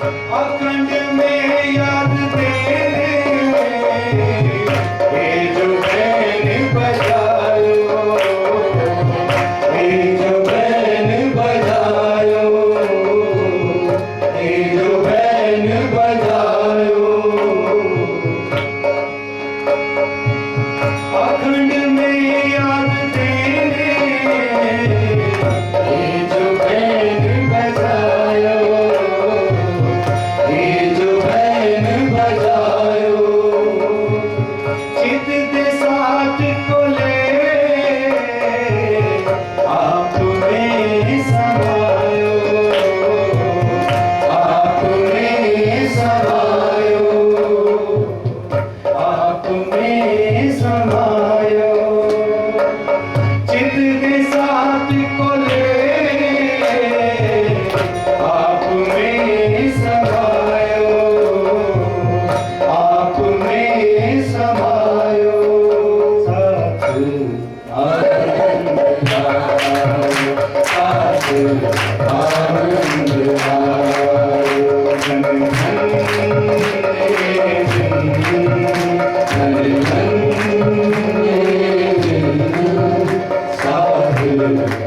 अखंड में याद तेरे ये जो बैन बजायो, ये जो बैन बजायो, ये जो बैन बजायो। अखंड में याद तेरे ये जो बैन बजायो, ये जो बैन बजायो। चित दे साथ को ले आप में समायो, आप में समायो, आप में समायो। चित दे साथ को ले आप में समायो, आप में समायो। साथ आनंद आयो, साथ आनंद आयो। धन धन ये दिन, धन धन ये दिन। साथ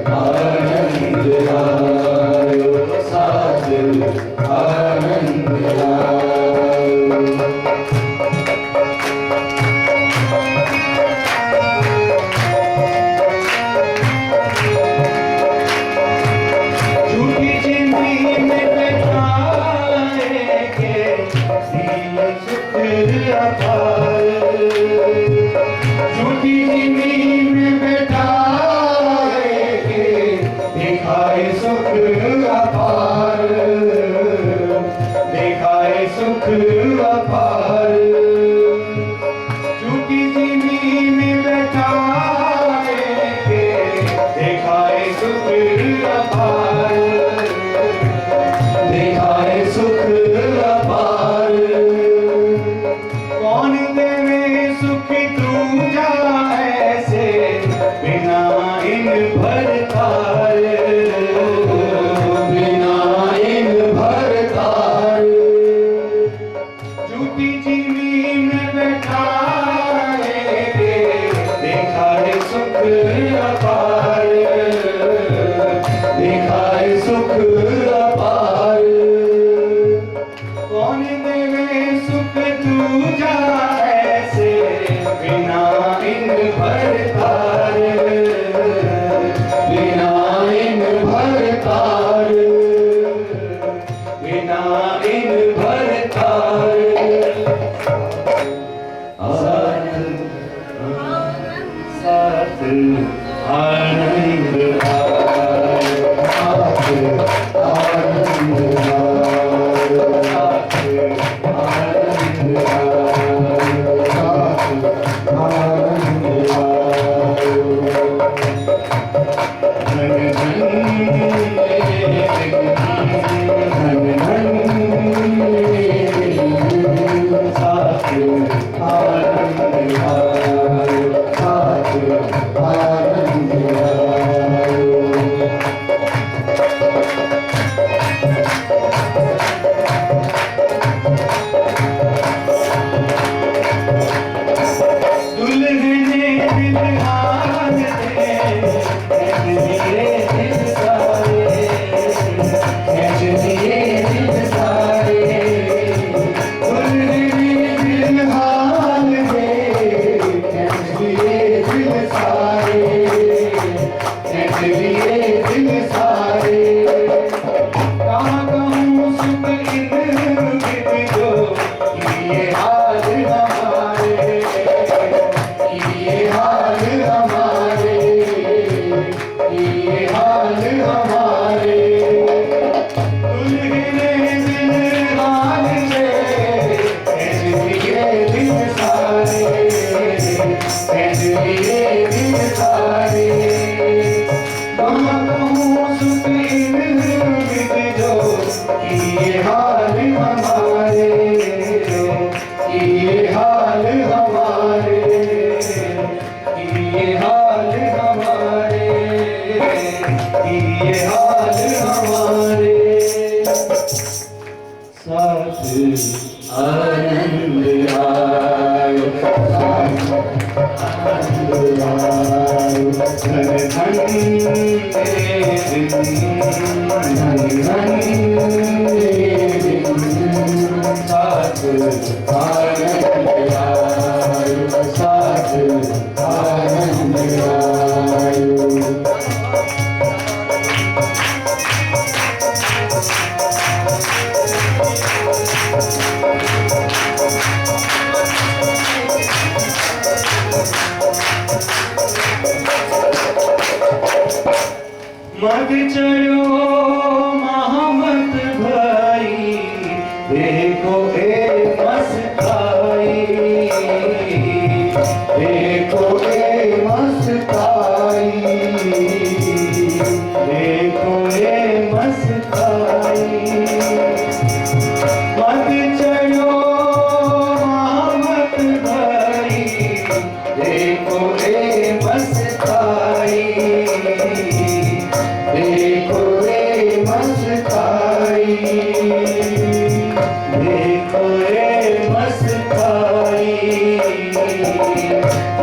आनंद आयो, साथ आनंद आयो। झूठी जिंदगी में बैठाएंगे सीए सुख अपार, झूठी जिंदगी में बैठाएंगे दिखाए सुख अपार, दिखाए सुख अपार। झूठी जिंदगी में बैठाएंगे दिखाए सुख अपार, दिखाए सुख अपार। कौन देवे सुख दूजा ऐसे बिना इन भरतार, बिना इन भरतार। झूठी जिंदगी में बैठाएंगे दिखाए सुख अपार, दिखाए सुख अपार। कौन देवे सुख दूजा ऐसे बिना इन भरतार, बिना इन भरतार, बिना इन भरतार। साथ आनंद आयो, साथ आनंद आयो, साथ आनंद आयो, साथ आनंद आयो। धन धन ये दिन, धन धन ये दिन। साथ आनंद आयो, साथ आनंद आयो। साथ आनंद आयो, आनंद आयो। धन धन मेरे दिन, धन धन मेरे दिन, साथ आनंद आयो, साथ आनंद आयो। मत चढ़ो महमत भाई, देखो ए मस्ताई, देखो ए मस्ताई, देखो ए मस्ताई। मत चढ़ो महमत भाई, देखो ए मस्ताई, देखो रे मस्ताई, देखो रे मस्ताई,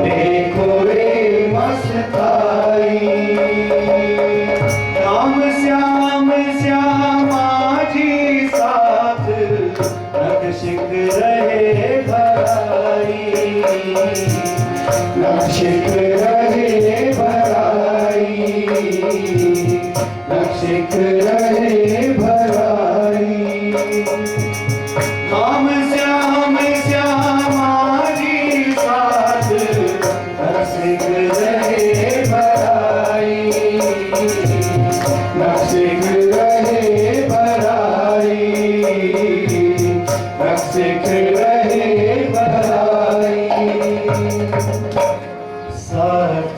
देखो रे मस्ताई। राम श्याम श्यामा जी साथ, नक्शिक रहे भराई, नक्शिक रहे भराई, नक्शिक रहे भराई। राम श्याम श्यामा जी साथ, नक्शिक रहे भराई, नक्शिक रहे भराई, नक्शिक रहे भराई। साथ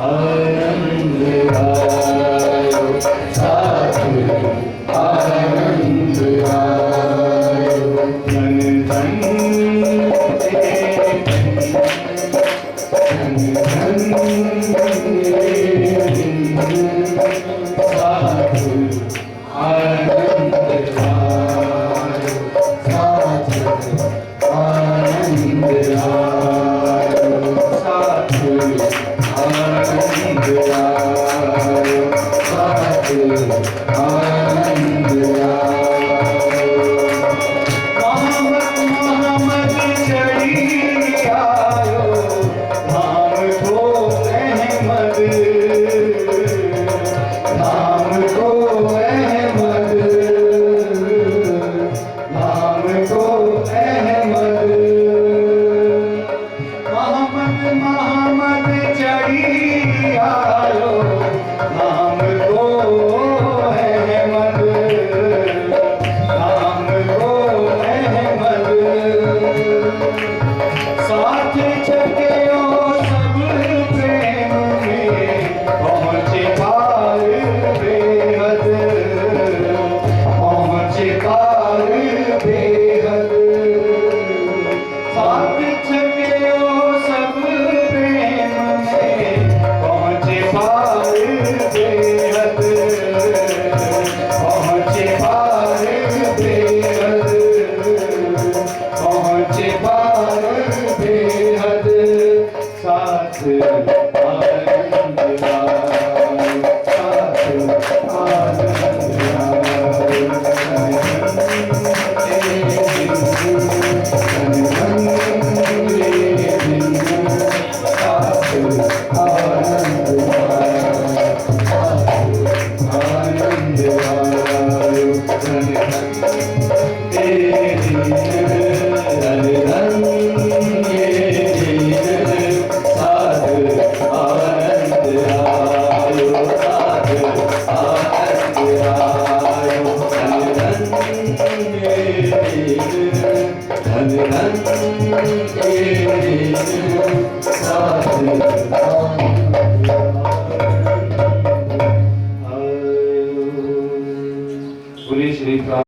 आनंद आयो, साथ आनंद आयो। धन धन धन धन साथ आनंद आयो, साथ आनंद आयो, साथ आनंद आयो, साथ आनंद आयो। मोहम्मद मोहम्मद चढ़ी आयो, धाम को अहमद, धाम को अहमद, धाम को अहमद। मोहम्मद मोहम्मद चढ़ी आयो, धाम को अहमद, धाम को अहमद। साथ छकेओ सब प्रेम में, पहुँचे पार बेहद, पहुँचे पार बेहद। साथ छकेओ सब प्रेम में, पहुँचे पार बेहद, पहुँचे पार बेहद, पहुँचे पार बेहद। साथ आनंद आयो, साथ आनंद आयो। धन धन मेरे दिन, साथ आनंद आयो, साथ आनंद आयो। धन धन मेरे दिन, धन धन मेरे दिन, साथ आनंद आयो, साथ आनंद आयो। धन धन मेरे दिन, धन धन मेरे दिन, साथ आनंद आयो। बोलिए श्री प्राण।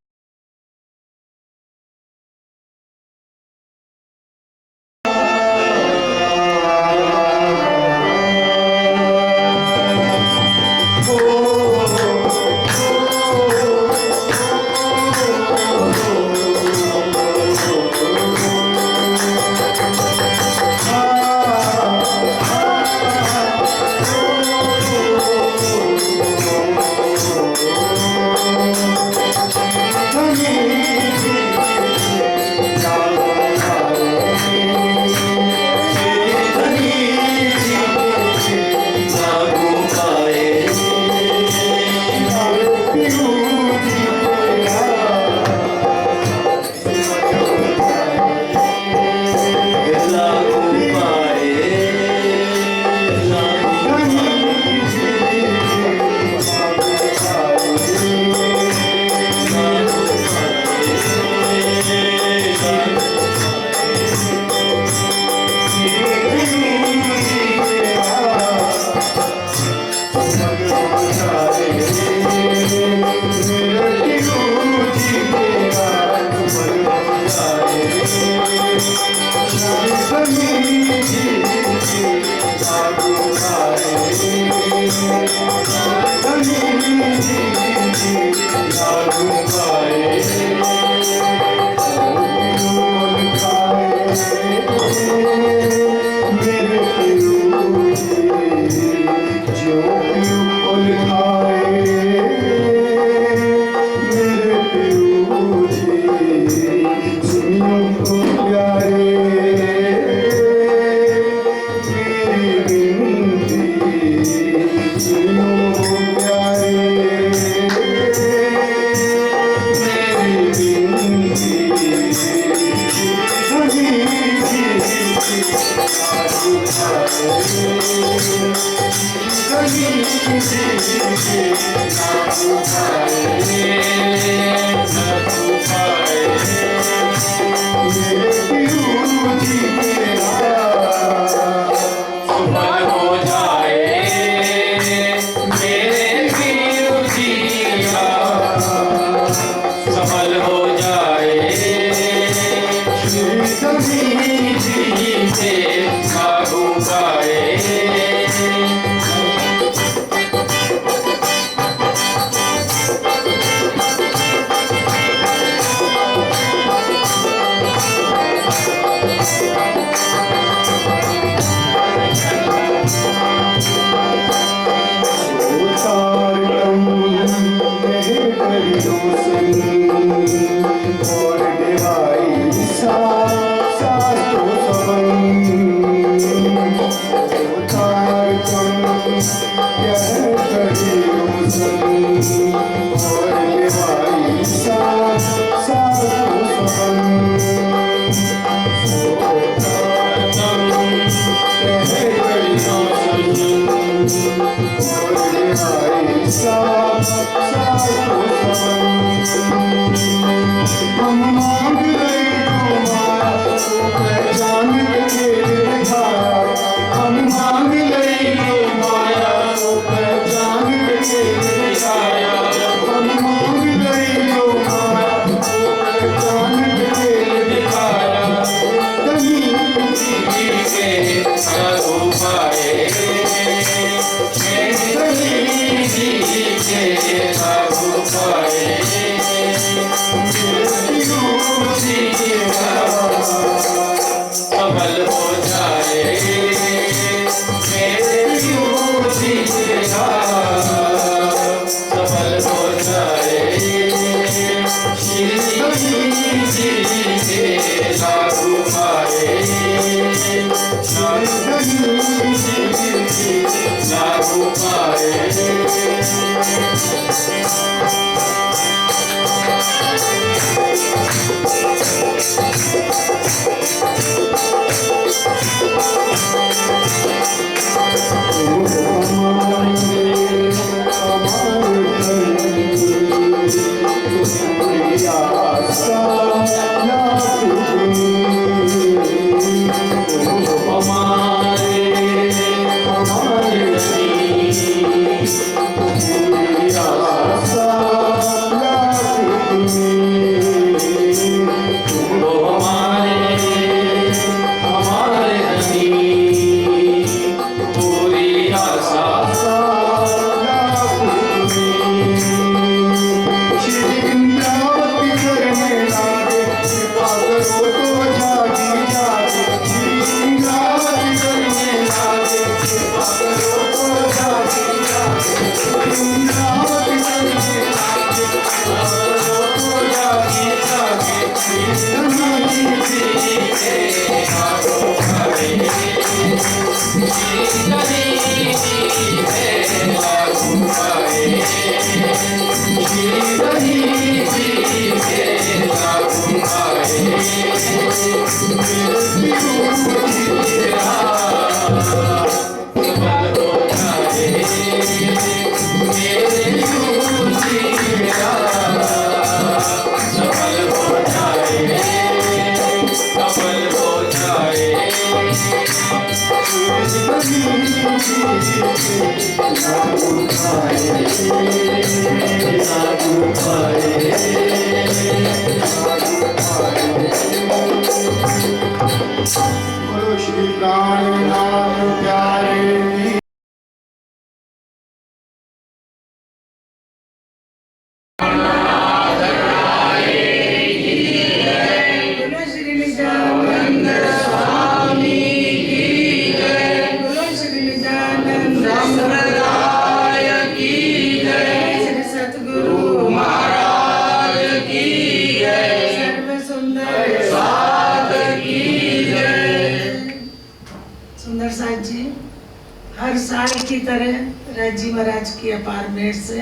हर साल की तरह राजी महाराज की अपार भेंट से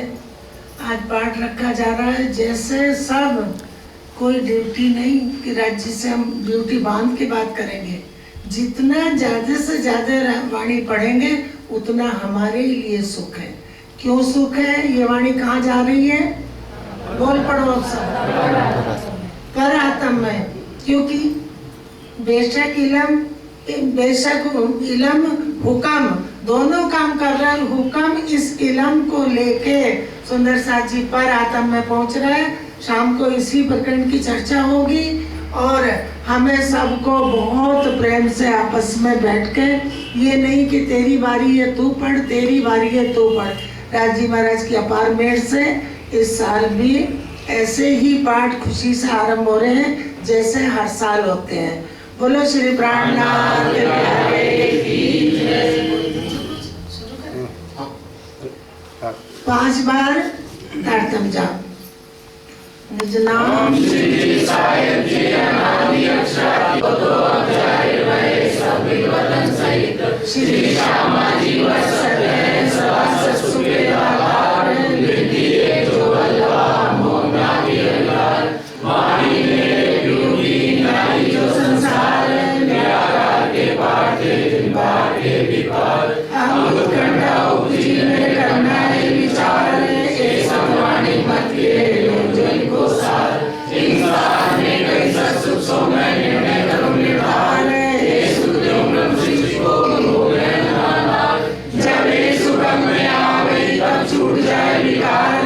आज पाठ रखा जा रहा है। जैसे सब कोई ड्यूटी नहीं कि राज्य से हम ड्यूटी बांध के बात करेंगे, जितना ज्यादा से ज्यादा वाणी पढ़ेंगे उतना हमारे लिए सुख है। क्यों सुख है? ये वाणी कहाँ जा रही है? बोल पढ़ो सब। पर आत्म में, क्योंकि बेशक इलम हुक्म दोनों काम कर रहा है। हुक्म इस इलम को लेके सुंदर साथ जी पर आत्म में पहुंच रहा है। शाम को इसी प्रकरण की चर्चा होगी और हमें सबको बहुत प्रेम से आपस में बैठ के, ये नहीं कि तेरी बारी है तू पढ़, तेरी बारी है तू पढ़। राजी महाराज की अपार मेहर से इस साल भी ऐसे ही पाठ खुशी से आरंभ हो रहे हैं जैसे हर साल होते हैं। बोलो श्री प्राणनाथ के प्यारे की जय। 5 बार तारतम जाप। निज नाम श्री सायं जी अनादि अक्षर तो अध्याय वै सब विवरण सहित श्री श्यामा जी वसते सदा सुखे आधार निधि जो अल्लाह मोना की अल्लाह वाणी में योगी नाई जो संसार निराकार के पाटे बार के विपार अंग कंडा उपजी में करना है विचार वाणी मत के जिनको सार इंसान ने कैसा सुख सो मैं निर्णय करूं निर्धार जब ये सुगम में आवे तब छूट जाए विकार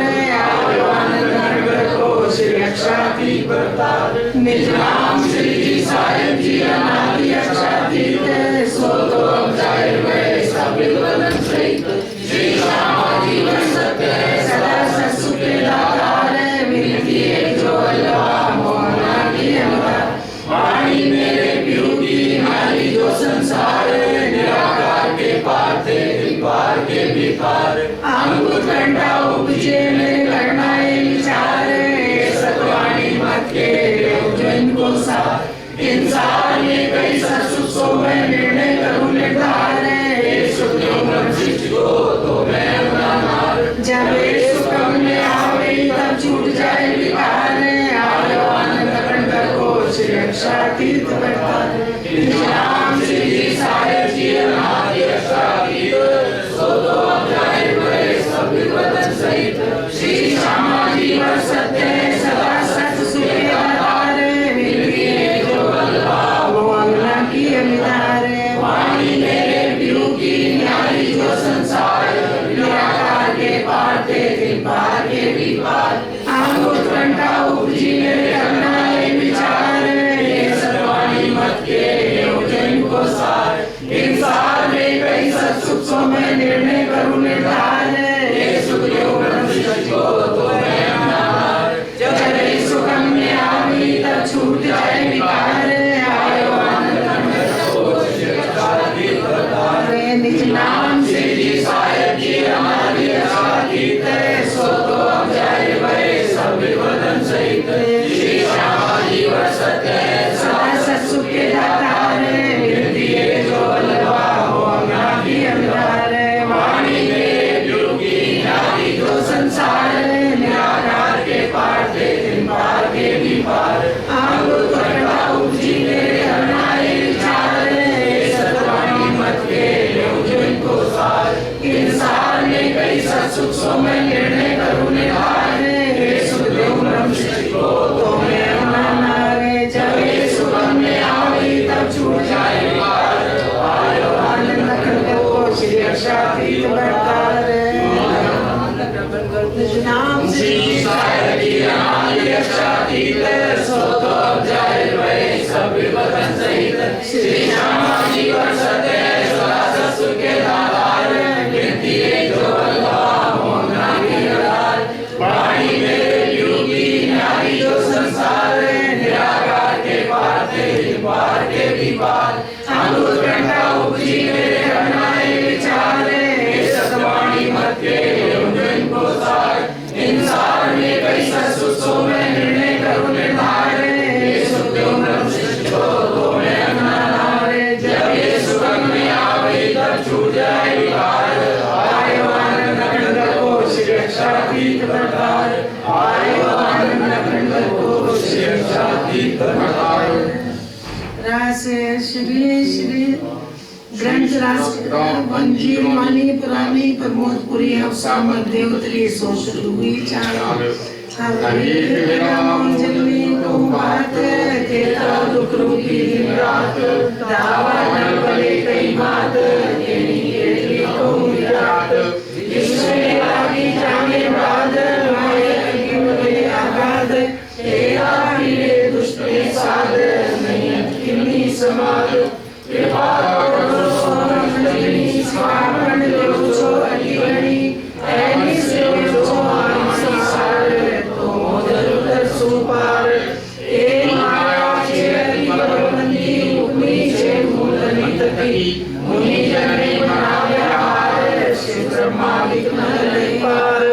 श्री अक्षातीत प्रताप निज नाम श्री जी सायं जी अनादि अक्षातीत सो तो अब जाए वै सब विवरण सहित श्री श्यामा जी वसते सदा सुखे दातार विनती जो अल्लाह मोहना की अमर वाणी मेरे ब्यूटी नारी जो संसार निराकार के पार थे पार के विपार अंकुर कंडा उपजे में करना है विचार सतवाणी मत के जो इनको सार इंसान ने कई सुख सो मैं निर्णय करूं निर्धार तो मैं जब सुखम में आवे तब छूट जाए विकार आयो आनंद कंड को श्री अक्षातीत प्रताप नाम श्री सायं जी अनादि अक्षातीत सो तो अब जाए वै सब विवरण सहित श्री श्यामा जी वसते सदा सत सुखे आधार विनती जो अल्लाह मोहना की अमितार वाणी मेरे ब्यूटी न्यारी जो संसार निराकार के पार थे पार के विपार अंकुर कंठा उपजी में करना है विचार सतवाणी मत के जिनको सार इंसान ने कई सुख सो मैं निर्णय करूं निर्धार सुख को तो मैं जब सुखम में आवी तब छूट जाए विकार आयो आनंद निज नाम श्री सायं जी अनादि अक्षातीत सो तो अब जाए वै सब विवरण सहित श्री श्यामा जी वसते सदा सुखे दातार विनती जो अल्लाह मोहना की अमर वाणी में योगी नारी जो संसार निराकार के पार थे पार के विपार अंकुर कंडा उपजी में करना है विचार सतवाणी मत के जो इनको सार इंसान ने कई सुख सो मैं निर्णय करूं निर्धार सुखदेव ब्रह्म को तो मैं मानारे जब ये सुगम में आवी तब छूट जाए विकार आयो आनंद कंड को श्री अक्षातीत प्रताप निज नाम श्री सायं जी अनादि अक्षातीत सो तो अब जाए वै सब विवरण सहित श्री श्यामा जी वसते सदा सुखे दातार विनती जो अल्लाह मोहना की अमर वाणी मेरे योगी नारी जो संसार निराकार के पार थे पार के विपार अंकुर कंडा उपजी में करना है विचार सतवाणी मत के जिनको सार इंसान ने कई सुख सो मैं निर्णय करूं निर्धार सुखदेव ब्रह्म को तो मैं मानारे जब ये सुगम में आवे तब छूट जाए विकार आयो आनंद कंड को श्री अक्षातीत प्रताप आयो आनंद कंड को श्री अक्षातीत प्रताप रास श्री श्री ग्रंथ रास पंजी मानी पुरानी प्रमोदपुरी अवसामत देवत्री सोशरुई चार हरे राम जन्मी को बात तेरा दुख रूपी रात दावा बले कई बात तेरी केली को रात इसमें आगे जाने बाद माया की बले आगाद तेरा पीड़े दुष्ट साध नहीं किन्नी समाद कृपा करो सोनजनी स्वापन लो छो अलिगणी ऐनी से छो संसार तो मोदर सुपार ए माया छे परमंदी उनी छे मूलनी तकी मुनि जने बनावे हार श्री ब्रह्मा विघ्न ले पार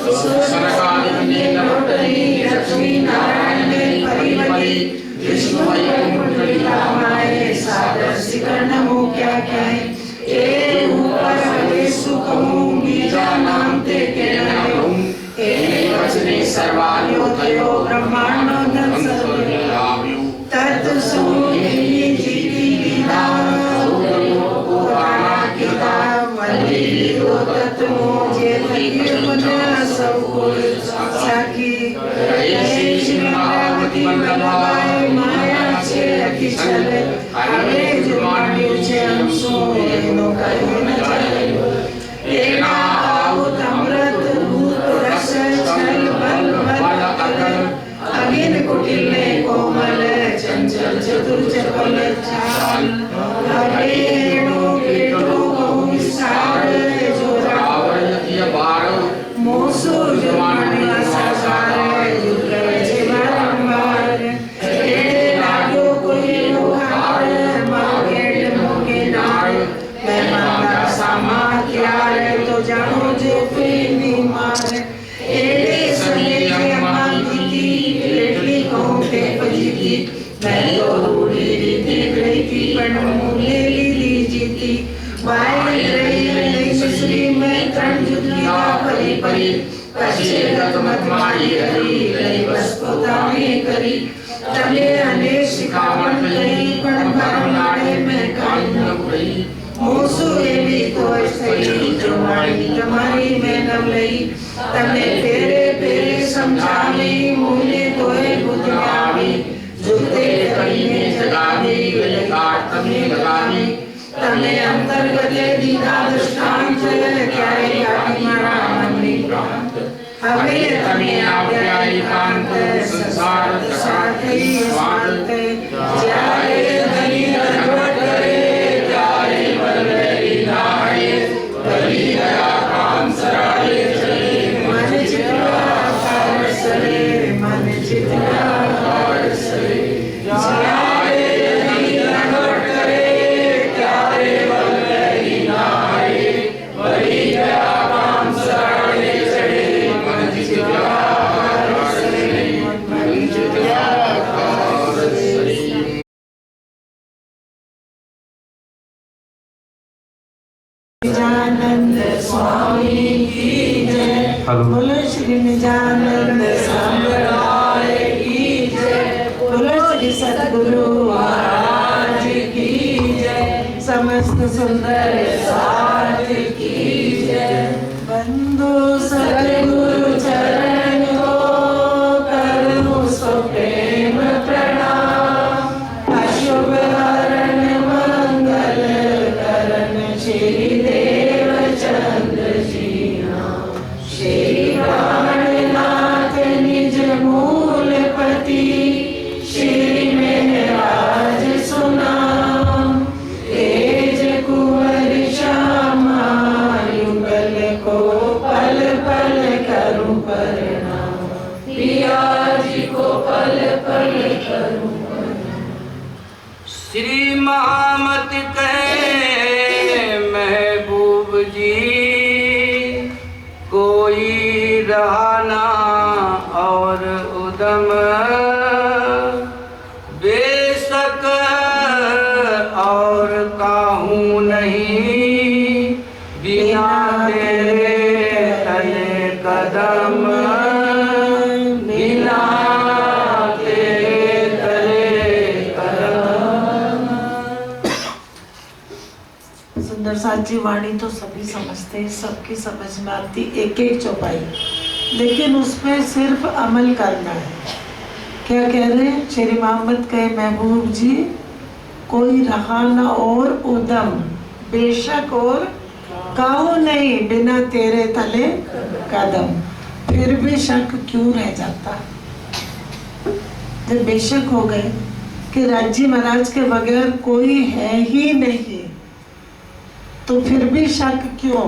सुसनकालिनी नवतरी लक्ष्मी नारायण ने परिमली विष्णु वैकुंठ रामाय सादर सिकर नमो क्या कहे ए ऊपर हरे सुख हूँ बीजा नाम ते कहना हूँ ए वचने सर्वान्यो तयो ब्रह्मांडो धन सर्वव्यापी तत् सुनी जीती लीला पुराना किताब वली दो तत्वों जे तकीर सब कुल साकी ऐसी श्रीमती वल्लभाय माया छे अखिल हरे जुमानी छे हमसो नो कहे न चले एना आहुत अमृत भूत रस छल बल बल अकल अगिन कुटिल कोमल चंचल चतुर चपल चाल हरे नो केटो बहु विस्तार जो रावण बारो मोसो जुमानी सासार जुगल छे बारंबार ए लागो कोई लोहार मार्केट मोके नार मैं मांगा सामा क्यार तो जानो जो प्रेमी मार एडे सने अम्मा दीदी एटली कहूं ते पजीती मैं तो रूढ़ी रीति गई थी पण मूले ली जीती वाई रही सुश्री में तरण जुतिया परी परी कशे गत मत मारी हरी रही बस पोताने करी तले अनेक शिखावण करी पण भरम लाड़े में काई न गई मोसो एवी तो सही जुमानी तुम्हारी में न लई तने तेरे पेरे समझावी मूले तोए बुद्धियावी जुते करीने जगावी विलकार तमे लगावी तने अंतर्गते दीदा दृष्टांत क्यारे काटी मारा मननी प्रांत हवे तमे आप्यायी कांत संसार साथी स्वांत जाए धनी धनवट करे जाए बलवेरी नारे बली गया काम सराये चले मन चित्रा कार सरे मन चित्रा कार सरे जाए धनी धनवट करे जाए बलवेरी नारे बली गया काम सराये चले मन चित्रा कार सरे मन चित्रा कार सरे निजानंद स्वामी की जय बोलो श्री निजानंद संप्रदाय की जय बोलो श्री सद्गुरु महाराज की जय समस्त सुंदर साथ की जय बंधु सद्गुरु चरण को करूं सो प्रेम प्रणाम अशुभ हरण मंगल करण श्री देवचंद्र जी नाम श्री प्राणनाथ निज मूलपति श्री मेहराज सुनाम तेज कुंवर श्यामा युगल को पल पल करूं प्रणाम पिया जी को पल पल करूं श्री महामत कहे महबूब जी कोई रहना और उदम बेशक और काहू नहीं बिना तेरे तले कदम बिना तेरे तले कदम प्रसाद जी वाणी तो सभी समझते हैं, सबकी समझ में आती एक एक चौपाई, लेकिन उसमें सिर्फ अमल करना है। क्या कह रहे हैं श्री मोहम्मद कहे महबूब जी, कोई रहा न और उदम, बेशक और काहू नहीं बिना तेरे तले कदम। फिर भी शक क्यों रह जाता? जब बेशक हो गए कि राजी महाराज के बगैर कोई है ही नहीं, तो फिर भी शक क्यों?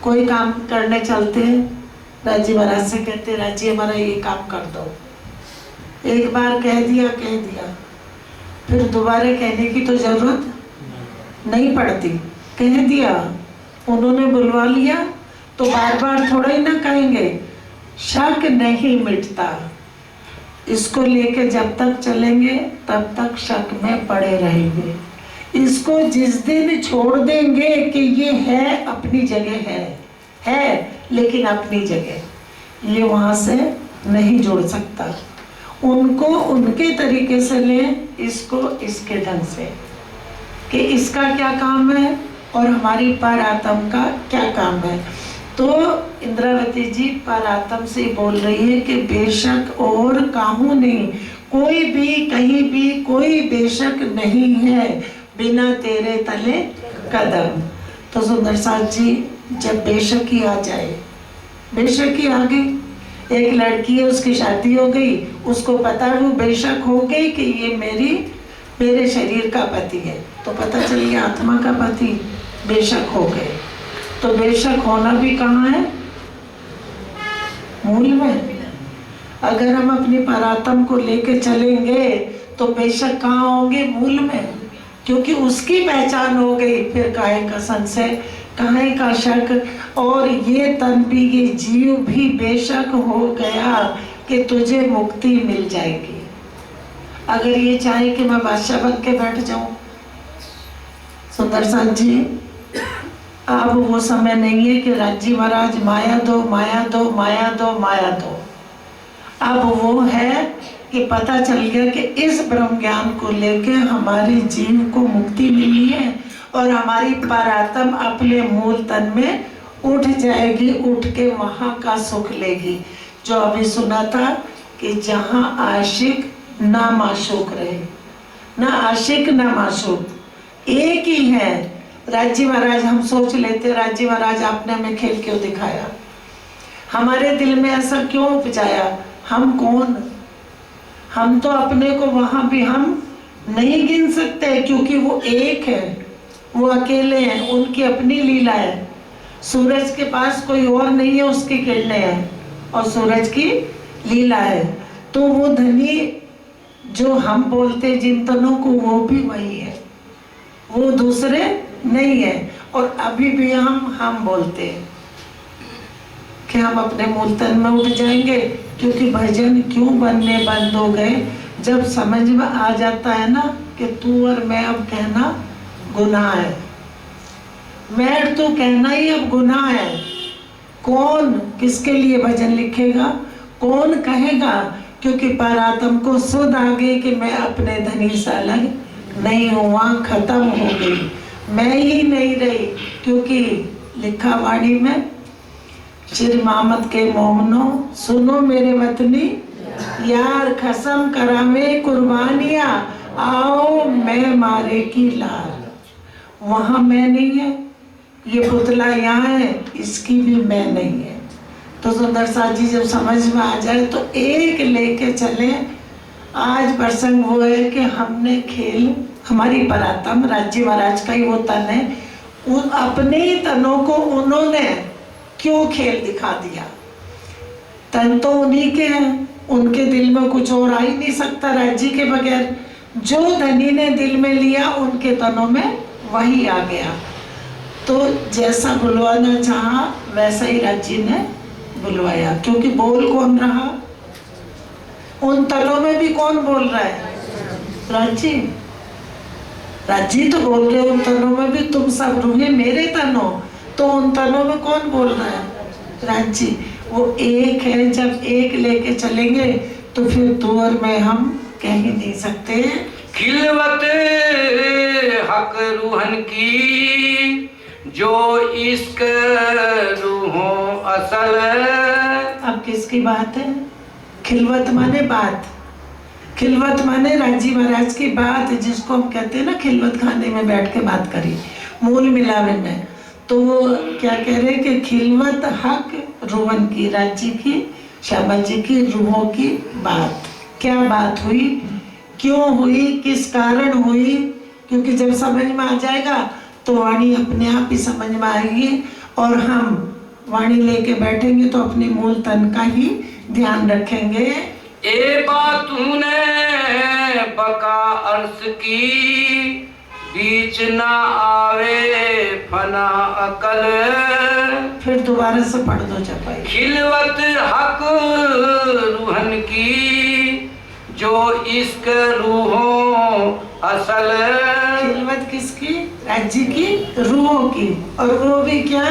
कोई काम करने चलते हैं, राजी महाराज से कहते राजी हमारा ये काम कर दो। एक बार कह दिया, फिर दोबारा कहने की तो जरूरत नहीं पड़ती, कह दिया, उन्होंने बुलवा लिया तो बार बार थोड़ा ही ना कहेंगे। शक नहीं मिटता, इसको लेके जब तक चलेंगे तब तक शक में पड़े रहेंगे। इसको जिस दिन छोड़ देंगे कि ये है अपनी जगह है लेकिन अपनी जगह, ये वहां से नहीं जुड़ सकता। उनको उनके तरीके से लें, इसको इसके ढंग से, कि इसका क्या काम है और हमारी पर आत्म का क्या काम है। तो इंद्रावती जी पर आत्म से बोल रही है कि बेशक और काहू नहीं, कोई भी कहीं भी कोई बेशक नहीं है बिना तेरे तले कदम। तो सुंदर साथ जी जब बेशक ही आ जाए, बेशक ही आ गई, एक लड़की है उसकी शादी हो गई, उसको पता है वो बेशक हो गई कि ये मेरे शरीर का पति है, तो पता चल गया आत्मा का पति, बेशक हो गए। तो बेशक होना भी कहाँ है? मूल में। अगर हम अपनी परात्म को लेके चलेंगे तो बेशक कहाँ होंगे? मूल में, क्योंकि उसकी पहचान हो गई। फिर काहे का संशय, काहे का शक। और ये तन भी, ये जीव भी बेशक हो गया कि तुझे मुक्ति मिल जाएगी। अगर ये चाहे कि मैं बादशाह बन के बैठ जाऊं, सुंदर साथ जी अब वो समय नहीं है कि राजी महाराज माया दो माया दो माया दो माया दो। अब वो है कि पता चल गया कि इस ब्रह्म ज्ञान को लेके हमारे जीव को मुक्ति मिली है और हमारी परात्म अपने मूल तन में उठ जाएगी, उठ के वहाँ का सुख लेगी। जो अभी सुना था कि जहाँ आशिक ना माशूक रहे, ना आशिक ना माशूक, एक ही है। राजी महाराज हम सोच लेते, राजी महाराज आपने हमें खेल क्यों दिखाया, हमारे दिल में ऐसा क्यों उपजाया? हम कौन? हम तो अपने को वहां भी हम नहीं गिन सकते, क्योंकि वो एक है, वो अकेले हैं, उनकी अपनी लीला है। सूरज के पास कोई और नहीं है, उसकी किरणें हैं और सूरज की लीला है। तो वो धनी जो हम बोलते जिन तनों को, वो भी वही है, वो दूसरे नहीं है। और अभी भी हम बोलते हैं कि हम अपने मूल तन में उठ जाएंगे, क्योंकि भजन क्यों बनने बंद हो गए? जब समझ में आ जाता है ना कि तू और मैं अब कहना गुनाह है, मैं तू कहना ही अब गुनाह है। कौन किसके लिए भजन लिखेगा, कौन कहेगा? क्योंकि परात्म को सुध आ गई कि मैं अपने धनी से अलग नहीं हूँ, वहाँ खत्म हो गई, मैं ही नहीं रही। क्योंकि लिखा वाणी में, श्री मोहम्मद के मोमनो सुनो मेरे वतनी, यार कसम करावे कुर्बानियाँ, आओ मैं मारे की लाल। वहाँ मैं नहीं है, ये पुतला यहाँ है, इसकी भी मैं नहीं है। तो सुंदर साथ जी जब समझ में आ जाए तो एक लेके चले। आज प्रसंग वो है कि हमने खेल, हमारी परात्म राज्य महाराज का ही वो तन है, उन अपने ही तनों को उन्होंने क्यों खेल दिखा दिया? तन तो उन्हीं के हैं, उनके दिल में कुछ और आ ही नहीं सकता राज्य के बगैर। जो धनी ने दिल में लिया उनके तनों में वही आ गया। तो जैसा बुलवाना चाहा वैसा ही राज्य ने बुलवाया। क्योंकि बोल कौन रहा? उन तनों में भी कौन बोल रहा है? राज्य। राज्य तो बोल रहे उन तनों में भी, तुम सब रूहे मेरे तनों। तो उन तनों में कौन बोल रहा है? राज्य। वो एक है। जब एक लेके चलेंगे तो फिर तू और मैं हम कह ही नहीं सकते। खिलवत हक रूहन की, जो इश्क रूहों असल। अब किसकी बात है? खिलवत माने बात, खिलवत माने राजी महाराज की बात, जिसको हम कहते हैं ना खिलवत खाने में बैठ के बात करी मूल मिलावे में। तो वो क्या कह रहे कि खिलवत हक रूहन की, राज्य की, श्यामा जी की रूहों की बात। क्या बात हुई, क्यों हुई, किस कारण हुई? क्योंकि जब समझ में आ जाएगा तो वाणी अपने आप ही समझ में आएगी, और हम वाणी लेके बैठेंगे तो अपने मूल तन का ही ध्यान रखेंगे। ए बात तूने बका अर्श की, बीच ना आवे फना अकल। फिर दोबारा से पढ़ दो चपाई। खिलवत हक रूहन की, जो इश्क रूहों असल। खिलवत किसकी? राज्य की, रूहों की। और वो भी क्या?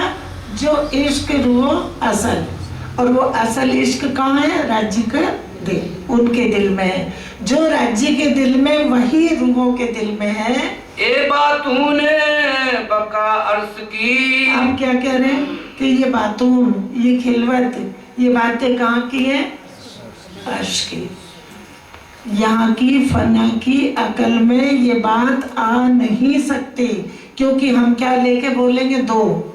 जो इश्क रूहों असल। और वो असल इश्क कहाँ है? राज्य का दिल, उनके दिल में है। जो राज्य के दिल में, वही रूहों के दिल में है। ए बात तूने बका अर्श की। आप क्या कह रहे हैं कि ये बातों, ये खिलवत, ये बातें कहाँ की है? अर्श की। यहाँ की फना की अकल में ये बात आ नहीं सकती, क्योंकि हम क्या लेके बोलेंगे? दो,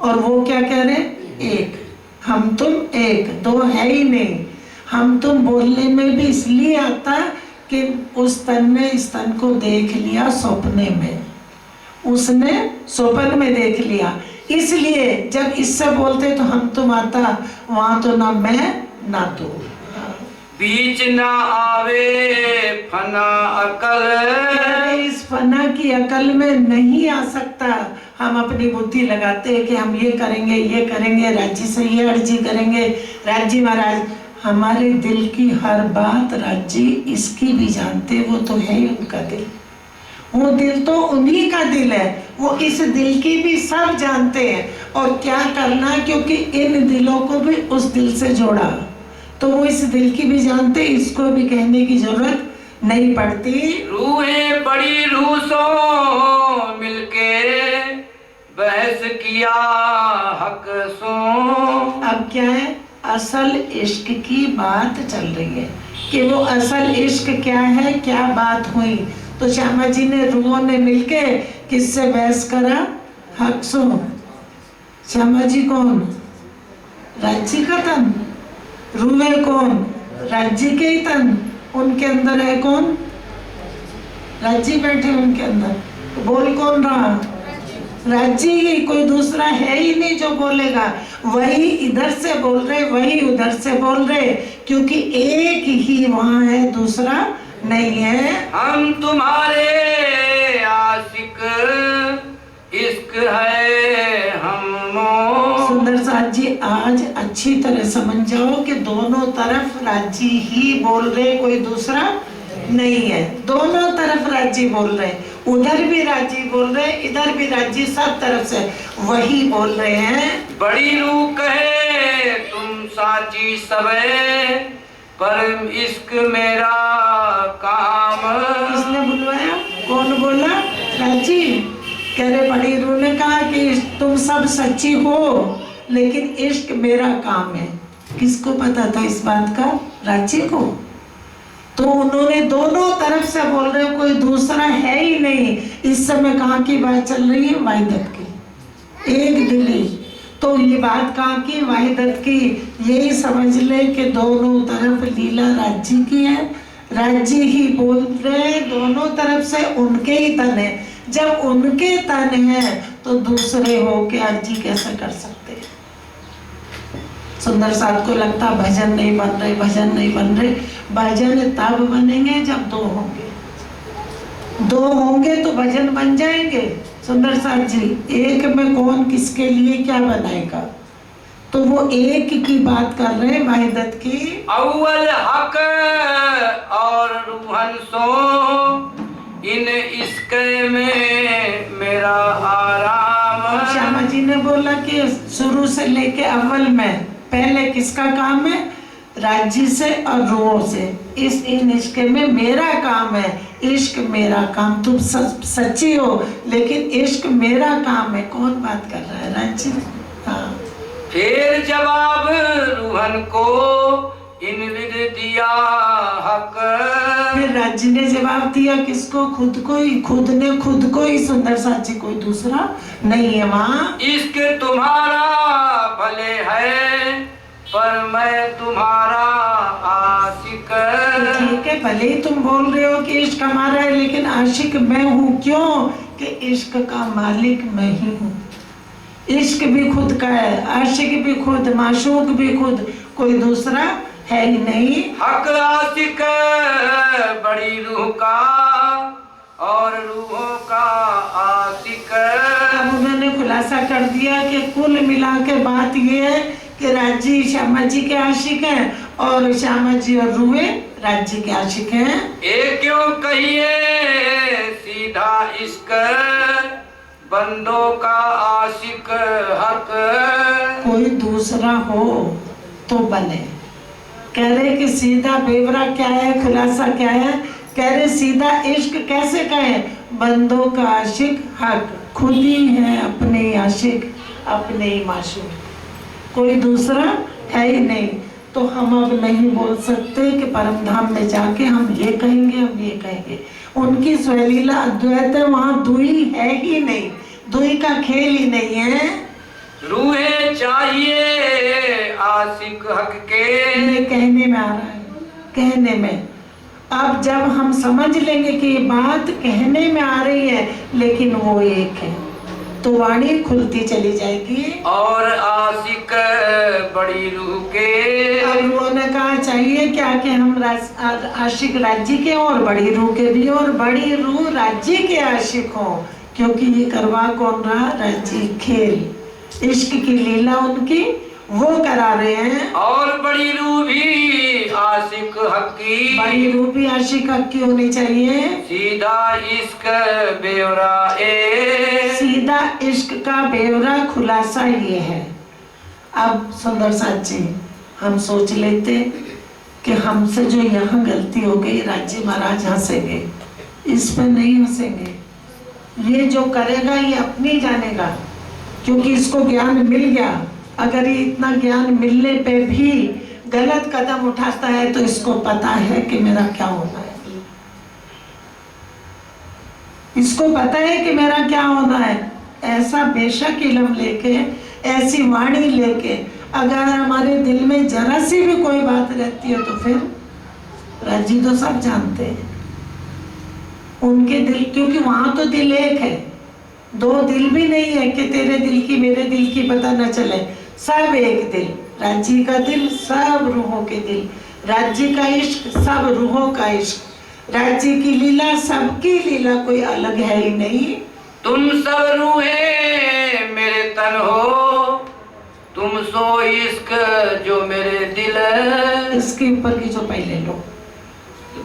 और वो क्या कह रहे हैं? एक। हम तुम एक, दो है ही नहीं। हम तुम बोलने में भी इसलिए आता कि उस तन ने इस तन को देख लिया सपने में, उसने स्वप्न में देख लिया, इसलिए जब इससे बोलते तो हम तुम आता, वहां तो ना मैं ना तू। बीच ना आवे फना अकल। इस फना की अकल में नहीं आ सकता। हम अपनी बुद्धि लगाते हैं कि हम ये करेंगे, ये करेंगे, राज्य से ये अर्जी करेंगे, राज्य महाराज। हमारे दिल की हर बात राज्य इसकी भी जानते, वो तो है ही उनका दिल, वो दिल तो उन्हीं का दिल है, वो इस दिल की भी सब जानते हैं। और क्या करना, क्योंकि इन दिलों को भी उस दिल से जोड़ा, तो वो इस दिल की भी जानते, इसको भी कहने की जरूरत नहीं पड़ती। रूहें बड़ी रूसों मिलके बहस किया हक सो। अब क्या है? असल इश्क की बात चल रही है कि वो असल इश्क क्या है, क्या बात हुई। तो श्यामा जी ने, रूहों ने मिलके किससे बहस करा? हक सो। श्यामा जी कौन? राज्य का तन। रूहें कौन? राज्य के ही तन। उनके अंदर है कौन? राज्य बैठे उनके अंदर। तो बोल कौन रहा? राज्य ही, कोई दूसरा है ही नहीं जो बोलेगा। वही इधर से बोल रहे, वही उधर से बोल रहे, क्योंकि एक ही वहाँ है, दूसरा नहीं है। हम तुम्हारे आशिक, इश्क है हमो। सुंदर साथ जी, आज अच्छी तरह समझ जाओ कि दोनों तरफ राज्य ही बोल रहे, कोई दूसरा नहीं है। दोनों तरफ राज्य बोल रहे, उधर भी राज्य बोल रहे, इधर भी राज्य, सब तरफ से वही बोल रहे हैं। बड़ी रूह कहे तुम साची सबे, परम इश्क मेरा काम। किसने बुलवाया? कौन बोला? राज्य कह रहे। बड़ी रूह ने कहा कि तुम सब सच्ची हो, लेकिन इश्क मेरा काम है। किसको पता था इस बात का? राज्य को। तो उन्होंने दोनों तरफ से बोल रहे हो, कोई दूसरा है ही नहीं। इस समय कहाँ की बात चल रही है? वाहिदत की, एक दिली। तो ये बात कहाँ की? वाहिदत की। यही समझ ले कि दोनों तरफ लीला राज्य की है, राज्य ही बोल रहे, दोनों तरफ से उनके ही तन है। जब उनके तन है तो दूसरे हो के अर्जी कैसे कर सकते हैं? सुंदर साहब को लगता भजन नहीं बन रहे, भजन नहीं बन रहे। भजन तब बनेंगे जब दो होंगे, दो होंगे तो भजन बन जाएंगे। सुंदर साहब जी, एक में कौन किसके लिए क्या बनाएगा? तो वो एक की बात कर रहे हैं, वाहिदत की। अव्वल हक और रूहन सो, इन इश्क में मेरा आराम। श्यामा जी ने बोला कि शुरू से लेके अव्वल में पहले किसका काम है? राज्य से और रूहों से। इन इश्क में मेरा काम है, इश्क मेरा काम। तुम सच्ची हो लेकिन इश्क मेरा काम है। कौन बात कर रहा है? राज्य। हाँ। फिर जवाब रूहन को इन विद दिया हक। फिर राज्य ने जवाब दिया किसको? खुद को ही। खुद ने खुद को ही। सुंदर साची कोई दूसरा नहीं है माँ। इश्क तुम्हारा भले है पर मैं तुम्हारा आशिक। ठीक है, भले ही तुम बोल रहे हो कि इश्क हमारा है लेकिन आशिक मैं हूँ। क्यों? कि इश्क का मालिक मैं ही हूँ। इश्क भी खुद का है, आशिक भी खुद, माशूक भी खुद, कोई दूसरा है ही नहीं। हक आशिक बड़ी रूह का और रूहों का आशिक। अब उन्होंने खुलासा कर दिया कि कुल मिला के बात ये है कि राज्य श्यामा जी के आशिक हैं और श्यामा जी और रूहे राज्य के आशिक हैं। ये क्यों कहिए सीधा इश्क बंदों का आशिक हक। कोई दूसरा हो तो बने। कह रहे कि सीधा बेवरा क्या है, खुलासा क्या है? कह रहे सीधा इश्क कैसे कहें? बंदों का आशिक हक, खुद ही है अपने ही आशिक, अपने ही माशूक, कोई दूसरा है ही नहीं। तो हम अब नहीं बोल सकते कि परम धाम में जाके हम ये कहेंगे, हम ये कहेंगे। उनकी स्वलीला अद्वैत है, वहाँ दुई है ही नहीं, दुई का खेल ही नहीं है। रूहे चाहिए आशिक हक के। ये कहने में आ रहा है, कहने में। अब जब हम समझ लेंगे कि ये बात कहने में आ रही है लेकिन वो एक है, तो वाणी खुलती चली जाएगी। और आशिक बड़ी रूह के। अब उन्होंने कहा चाहिए क्या कि हम आशिक राज्य के और बड़ी रूह के भी, और बड़ी रूह राज्य के आशिक हो, क्योंकि ये करवा कौन रहा? राज्य। खेल, इश्क की लीला उनकी वो करा रहे हैं। और बड़ी रूह भी आशिक हक की। बड़ी रूह भी आशिक हक की होनी चाहिए। सीधा इश्क बेवरा ए। सीधा इश्क का बेवरा खुलासा ये है। अब सुंदर साथ जी, हम सोच लेते कि हमसे जो यहाँ गलती हो गई, राज्य महाराज हंसेंगे, इस पर नहीं हंसेंगे। ये जो करेगा ये अपनी जानेगा, क्योंकि इसको ज्ञान मिल गया। अगर ये इतना ज्ञान मिलने पे भी गलत कदम उठाता है तो इसको पता है कि मेरा क्या होना है। इसको पता है कि मेरा क्या होना है। ऐसा बेशक इल्म लेके, ऐसी वाणी लेके अगर हमारे दिल में जरा सी भी कोई बात रहती है तो फिर राजी तो सब जानते हैं उनके दिल, क्योंकि वहां तो दिल एक है, दो दिल भी नहीं है कि तेरे दिल की मेरे दिल की पता न चले। सब एक दिल, राज्य का दिल, सब रूहों के दिल, राज्य का इश्क, सब रूहों का इश्क, राज्य की लीला, सबकी लीला, कोई अलग है ही नहीं। तुम सब रूहे मेरे तन हो, तुम सो इश्क जो मेरे दिल। इसके ऊपर की जो पहले लो,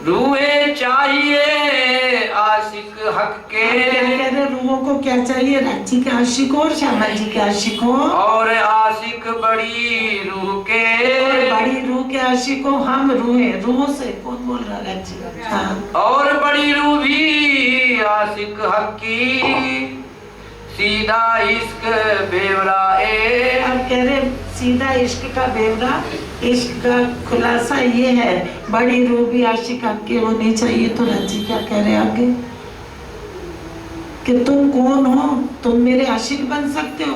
रूहे चाहिए आशिक हक के। कह रहे रूहों को क्या चाहिए? राज्य के आशिक हो और श्यामा जी के आशिक हो, और आशिक बड़ी रूह के। और बड़ी रूह के आशिक हो। हम रूहे, रूहों से कौन बोल रहा? राज्य। हाँ। और बड़ी रूह भी आशिक हक की, सीधा इश्क बेवरा ए। अब कह रहे सीधा इश्क का बेवरा, इश्क का खुलासा ये है, बड़ी रूह भी आशिक हक की होनी चाहिए। तो राज्य क्या कह रहे आगे कि तुम कौन हो? तुम मेरे आशिक बन सकते हो?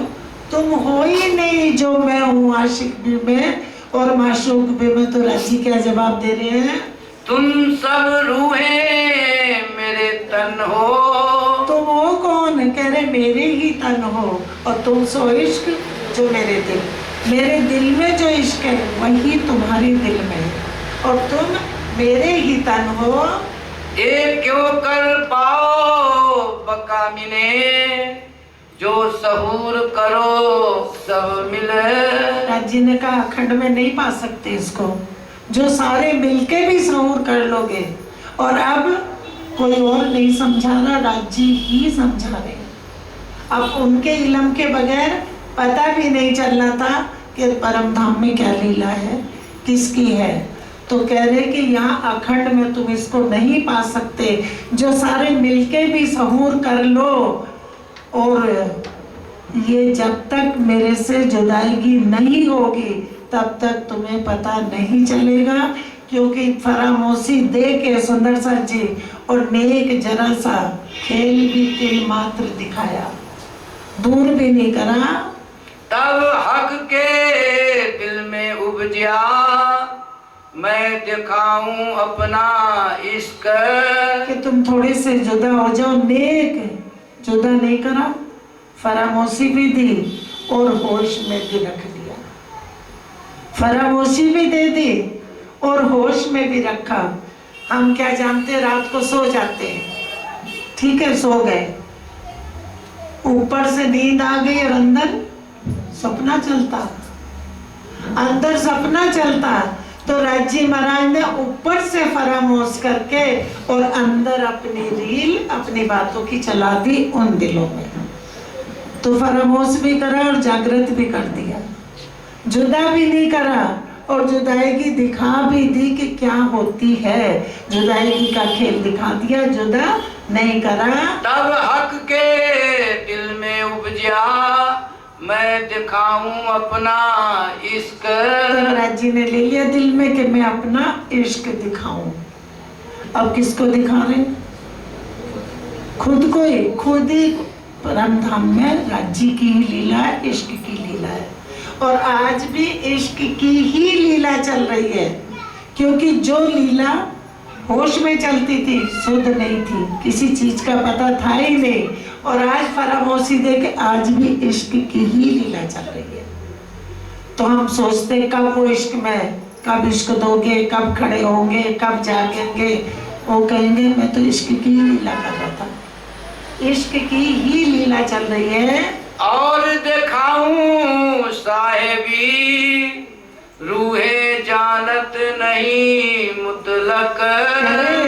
तुम हो ही नहीं जो मैं हूँ, आशिक भी मैं और माशूक भी मैं। तो राज्य क्या जवाब दे रहे हैं? तुम सब रूहे मेरे तन हो। तुम हो कौन? कह रहे मेरे ही तन हो, और तुम सो इश्क जो मेरे दिल, मेरे दिल में जो इश्क है वही तुम्हारे दिल में है, और तुम मेरे ही तन हो। ये क्यों कर पाओ बका मिले, जो सहूर करो सब मिले। राज्य ने कहा अखंड में नहीं पा सकते इसको, जो सारे मिलके भी सहूर कर लोगे। और अब कोई और नहीं समझा रहा, राज्य ही समझा रहे। अब उनके इल्म के बगैर पता भी नहीं चलना था कि परम धाम में क्या लीला है, किसकी है? तो कह रहे कि यहाँ अखंड में तुम इसको नहीं पा सकते, जो सारे मिलके भी सहूर कर लो, और ये जब तक मेरे से जुदाईगी नहीं होगी तब तक तुम्हें पता नहीं चलेगा। क्योंकि फरामोशी दे के सुंदर सा जी और नेक जरा सा खेल भी तिल मात्र दिखाया, दूर भी नहीं करा। तब हक के दिल में उपजा, मैं दिखाऊं अपना इश्क। कि तुम थोड़े से जुदा हो जाओ, नेक जुदा नहीं करा, फरामोशी भी दी और होश में भी रख दिया। फरामोशी भी दे दी और होश में भी रखा। हम क्या जानते, रात को सो जाते हैं, ठीक है, सो गए, ऊपर से नींद आ गई और अंदर सपना चलता, अंदर सपना चलता। तो राजी महाराज ने ऊपर से फरामोश करके और अंदर अपनी रील, अपनी बातों की चला दी उन दिलों में। तो फरामोश भी करा और जागृत भी कर दिया, जुदा भी नहीं करा और जुदाईगी दिखा भी दी कि क्या होती है। जुदाईगी का खेल दिखा दिया, जुदा नहीं करा। तब हक के दिल में उपजा, मैं दिखाऊं अपना इश्क। महाराज जी ने ले लिया दिल में कि मैं अपना इश्क दिखाऊं। अब किसको दिखा रहे? खुद को ही, खुद ही परम धाम में राज्य की ही लीला है, इश्क की लीला है। और आज भी इश्क की ही लीला चल रही है, क्योंकि जो लीला होश में चलती थी, शुद्ध नहीं थी, किसी चीज का पता था ही नहीं, और आज फरामोशी दे के आज भी इश्क की ही लीला चल रही है। तो हम सोचते कब वो इश्क में, कब इश्क दोगे, कब खड़े होंगे, कब जागेंगे। वो कहेंगे मैं तो इश्क की ही लीला कर रहा था। इश्क की ही लीला चल रही है। और दिखाऊं साहेबी, रूहे जानत नहीं मुतलक।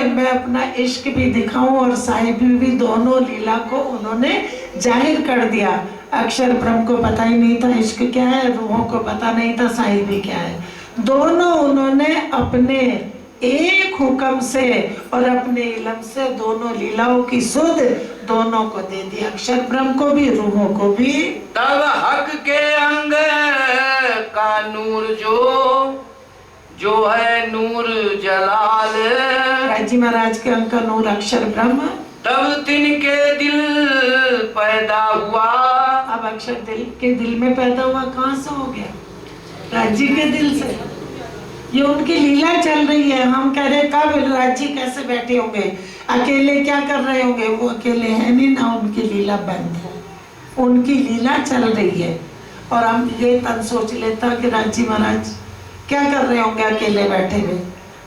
मैं अपना इश्क भी दिखाऊं और साहिबी भी, दोनों लीला को उन्होंने जाहिर कर दिया। अक्षर ब्रह्म को पता ही नहीं था इश्क क्या है, रूहों को पता नहीं था साहिबी क्या है। दोनों उन्होंने अपने एक हुक्म से और अपने इल्म से दोनों लीलाओं की सुध दोनों को दे दी, अक्षर ब्रह्म को भी, रूहों को भी। तब हक के अंग का नूर जो है नूर जलाल। राजी महाराज के अंग का नूर अक्षर ब्रह्म। तब तिनके दिल पैदा हुआ। अब अक्षर दिल के दिल में पैदा हुआ, कहाँ से हो गया? राज्य के दिल से। ये उनकी लीला चल रही है। हम कह रहे कब राज्य कैसे बैठे होंगे, अकेले क्या कर रहे होंगे? वो अकेले हैं नहीं ना, उनकी लीला बंद है, उनकी लीला चल रही है। और हम ये तन सोच लेता कि राज्य महाराज क्या कर रहे होंगे अकेले बैठे हुए।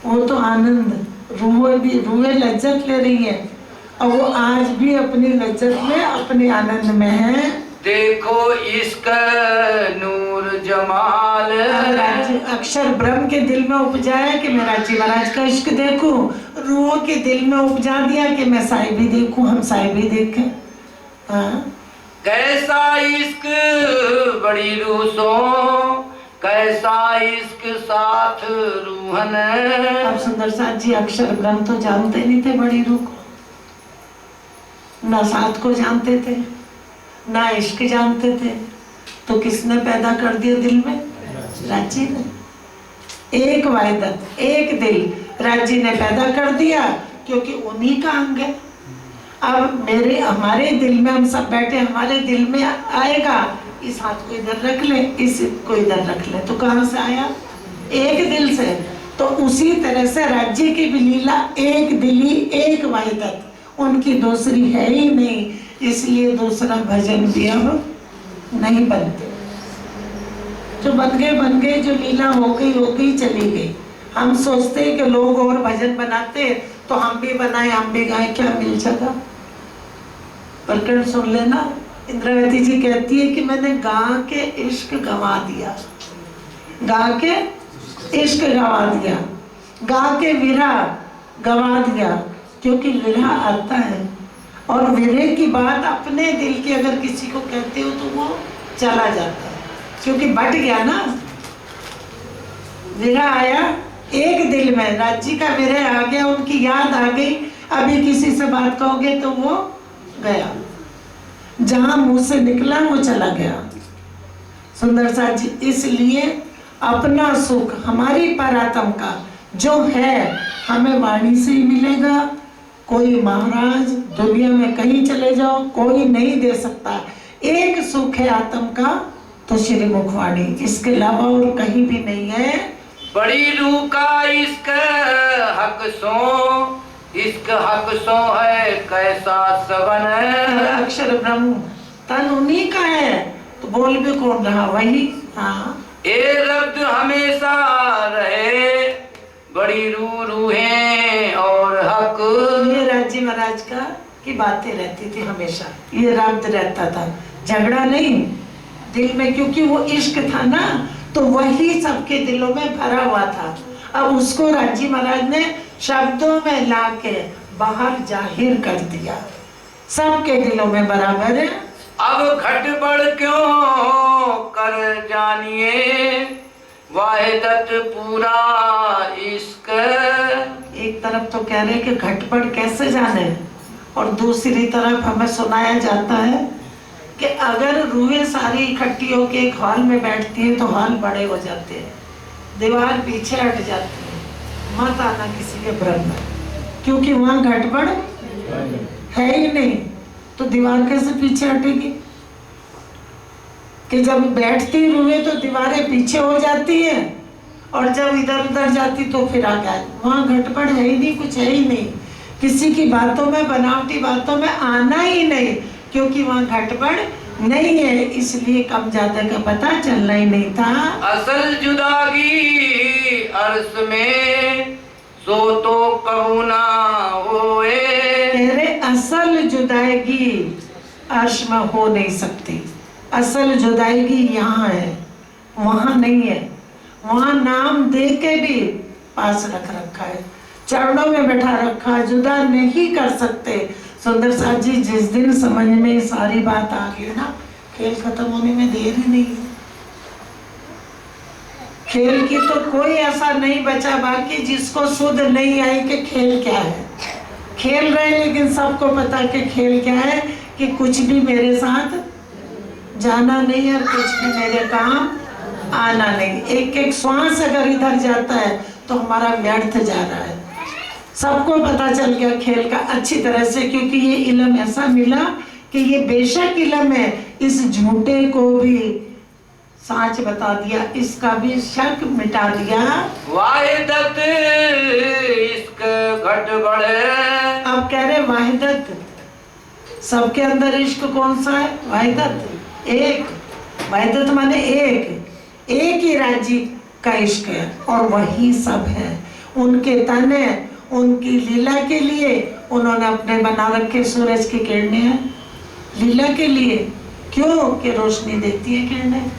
वो तो आनंद, रूहें लज्जत ले रही है, और वो आज भी अपनी लज्जत में, अपने आनंद में है। देखो इसका नूर जमाल। अक्षर ब्रह्म के दिल में उपजाया कि मैं राज्य महाराज का इश्क देखूं, रूहों के दिल में उपजा दिया कि मैं साहिबी देखूं, हम साहिबी देखें। कैसा इश्क बड़ी रूसों, कैसा इश्क साथ रूहन। अब सुंदर साथ जी अक्षर ब्रह्म तो जानते नहीं थे बड़ी रूह को, ना साथ को जानते थे, ना इश्क जानते थे। तो किसने पैदा कर दिया दिल में? राज्य ने। एक वाहिदत, एक दिल राज्य ने पैदा कर दिया, क्योंकि उन्हीं का अंग है। अब हमारे दिल में, हम सब बैठे, हमारे दिल में आएगा, इस हाथ को इधर रख ले, इस को इधर रख ले, तो कहाँ से आया? एक दिल से। तो उसी तरह से राज्य की भी लीला एक दिली, एक वाहिदत, उनकी दूसरी है ही नहीं, इसलिए दूसरा भजन भी अब नहीं बनते। जो बन गए, जो लीला हो गई चली गई। हम सोचते हैं कि लोग और भजन बनाते तो हम भी बनाए, हम भी गाए, क्या मिल जाएगा? प्रकरण सुन लेना, इंद्रावती जी कहती है कि मैंने गा के इश्क गवा दिया, गा के इश्क गवा दिया, गा के विरह गवा दिया, क्योंकि विरह आता है और विरह की बात अपने दिल की अगर किसी को कहते हो तो वो चला जाता है, क्योंकि बट गया ना, विरह आया एक दिल में, राज्य का विरह आ गया, उनकी याद आ गई। अभी किसी से बात कहोगे तो वो गया, जहां मुंह से निकला वो चला गया। सुंदर साथ जी, इसलिए अपना सुख हमारी परात्म का जो है हमें वाणी से ही मिलेगा। कोई महाराज दुनिया में कहीं चले जाओ कोई नहीं दे सकता। एक सुख है आत्म का तो श्री मुखवाणी, इसके अलावा और कहीं भी नहीं है। बड़ी रूह का इश्क हक सो है कैसा सबन है। अक्षर ब्रह्म तन उन्हीं का है तो बोल भी कौन रहा, वही। हाँ, ए रब्द हमेशा रहे बड़ी रूहें और हक। ये राज्य महाराज का की बातें रहती थी हमेशा, ये रब्द रहता था, झगड़ा नहीं दिल में, क्योंकि वो इश्क था ना, तो वही सबके दिलों में भरा हुआ था। अब उसको राज्य महाराज ने शब्दों में लाके बाहर जाहिर कर दिया, सबके दिलों में बराबर है। अब घट बढ़ क्यों कर जानिए वाहिदत पूरा इश्क। एक तरफ तो कह रहे कि घटपट कैसे जाने, और दूसरी तरफ हमें सुनाया जाता है कि अगर रूहें सारी इकट्ठी होकर एक हॉल में बैठती हैं तो हॉल बड़े हो जाते हैं, दीवार पीछे हट जाती है। मत आना किसी के भ्रम में, क्योंकि वहां घटपट है ही नहीं, तो दीवार कैसे पीछे हटेगी। कि जब बैठती रूहें तो दीवारें पीछे हो जाती हैं, और जब इधर उधर जाती तो फिर आ गया। वहाँ घटपट है ही नहीं, कुछ है ही नहीं, किसी की बातों में बनावटी बातों में आना ही नहीं, क्योंकि वहाँ घटपट नहीं है, इसलिए कम ज्यादा का पता चलना ही नहीं था। असल जुदागी अर्श में सो तो कहू ना होए। तेरे असल जुदाईगी अर्श में हो नहीं सकती, असल जुदाईगी यहाँ है, वहाँ नहीं है। वहाँ नाम दे के भी पास रख रखा है, चरणों में बैठा रखा, जुदा नहीं कर सकते। सुंदर साथ जी, जिस दिन समझ में सारी बात आ गई ना, खेल खत्म होने में देर ही नहीं है। खेल की तो कोई ऐसा नहीं बचा बाकी जिसको सुध नहीं आई कि खेल क्या है। खेल रहे लेकिन सबको पता कि खेल क्या है, कि कुछ भी मेरे साथ जाना नहीं और कुछ भी मेरे काम आना नहीं। एक एक श्वास अगर इधर जाता है तो हमारा व्यर्थ जा रहा है। सबको पता चल गया खेल का अच्छी तरह से, क्योंकि ये इल्म ऐसा मिला कि ये बेशक इल्म है, इस झूठे को भी सच बता दिया, इसका भी शक मिटा दिया। वाहिदत इश्क घट बढ़े। अब कह रहे वाहिदत, सबके अंदर इश्क कौन सा है? वाहिदत, एक। वाहिदत माने एक ही राज्य का इश्क है और वही सब है। उनके तन है, उनकी लीला के लिए उन्होंने अपने बना रखे सूरज की किरणें हैं, लीला के लिए। क्यों? कि रोशनी देती है किरणें,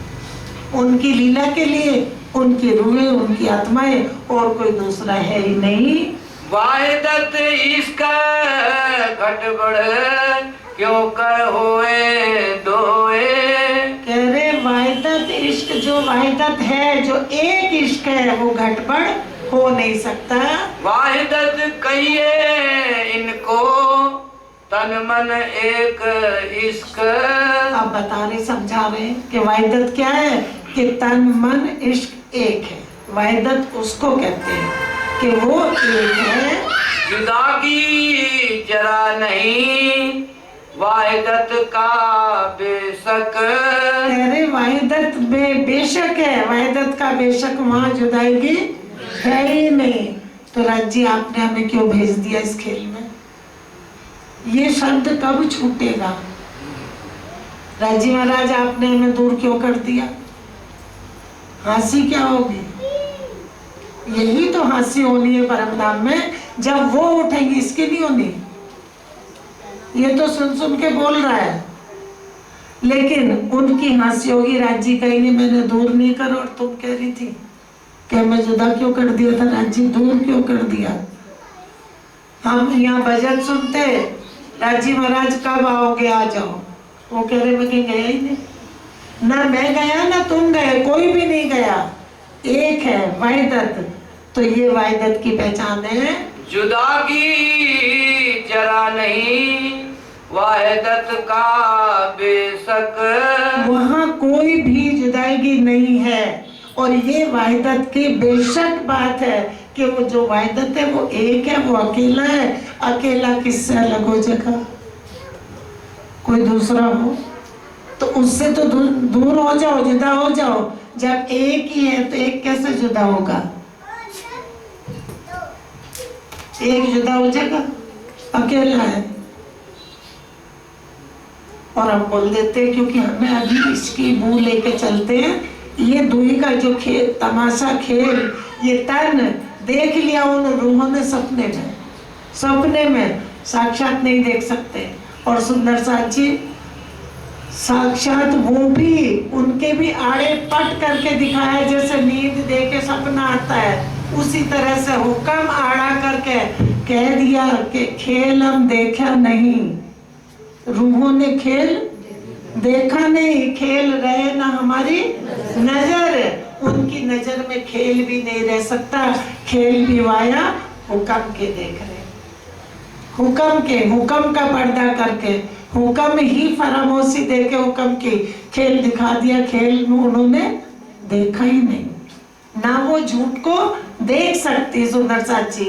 उनकी लीला के लिए, उनकी रूहें, उनकी आत्माएं, और कोई दूसरा है ही नहीं। वाहिदत इश्क घट बढ़े क्यों कर होए दोए। कह रहे वाहिदत इश्क, जो वाहिदत है, जो एक इश्क है, वो घटबड़ हो नहीं सकता। वाहिदत कहिए इनको तन मन एक इश्क। आप बता रहे, समझा रहे कि वाहिदत क्या है, कि तन मन इश्क एक है। वाहिदत उसको कहते हैं कि वो एक है। जुदागी जरा नहीं वाहिदत का बेशक। कह रहे वाहिदत बेशक है, वाहिदत का बेशक, वहाँ जुदाईगी है ही नहीं। तो राज्य आपने हमें क्यों भेज दिया इस खेल में? ये शब्द कब छूटेगा? राज्य महाराज आपने हमें दूर क्यों कर दिया? हंसी क्या होगी? यही तो हंसी होनी है परम धाम में, जब वो उठेंगी, इसकी नहीं होनी। ये तो सुन सुन के बोल रहा है, लेकिन उनकी हंसी होगी। राज्य कहेंगे मैंने दूर नहीं कर, और तुम कह रही थी कि हमें जुदा क्यों कर दिया था, राज्य दूर क्यों कर दिया। हम यहाँ भजन सुनते, राज्य महाराज कब आओगे, आ जाओ। वो कह रहे मैं कहीं गया ही नहीं, ना मैं गया ना तुम गए, कोई भी नहीं गया। एक है वाहिदत, तो ये वाहिदत की पहचान है। जुदागी जरा नहीं वाहिदत का बेशक, वहाँ कोई भी जुदाई नहीं है, और ये वाहिदत की बेशक बात है कि वो जो वाहिदत है वो एक है, वो अकेला है। अकेला किससे अलग हो जाएगा? कोई दूसरा हो तो उससे तो दूर हो जाओ, जुदा हो जाओ। जब एक ही है तो एक कैसे जुदा होगा? एक जुदा हो जाएगा? अकेला है। और हम बोल देते हैं क्योंकि हमें अभी इसकी बू लेके चलते हैं। ये दुई का जो खेल, तमाशा खेल, ये तन देख लिया उन रूहों ने सपने में। सपने में साक्षात नहीं देख सकते। और सुंदर साथ जी साक्षात वो भी, उनके भी आड़े पट करके दिखाया, जैसे नींद दे के सपना आता है उसी तरह से हुक्म आड़ा करके कह दिया कि खेल हम देखा नहीं। रूहों ने खेल देखा नहीं, खेल रहे ना हमारी नजर। उनकी नजर में खेल भी नहीं रह सकता। खेल भी वाया हुक्म के देख रहे, हुक्म के, हुक्म का पर्दा करके, हुक्म ही फरामोशी दे के हुक्म की खेल दिखा दिया। खेल उन्होंने देखा ही नहीं, ना वो झूठ को देख सकती सुंदर साची।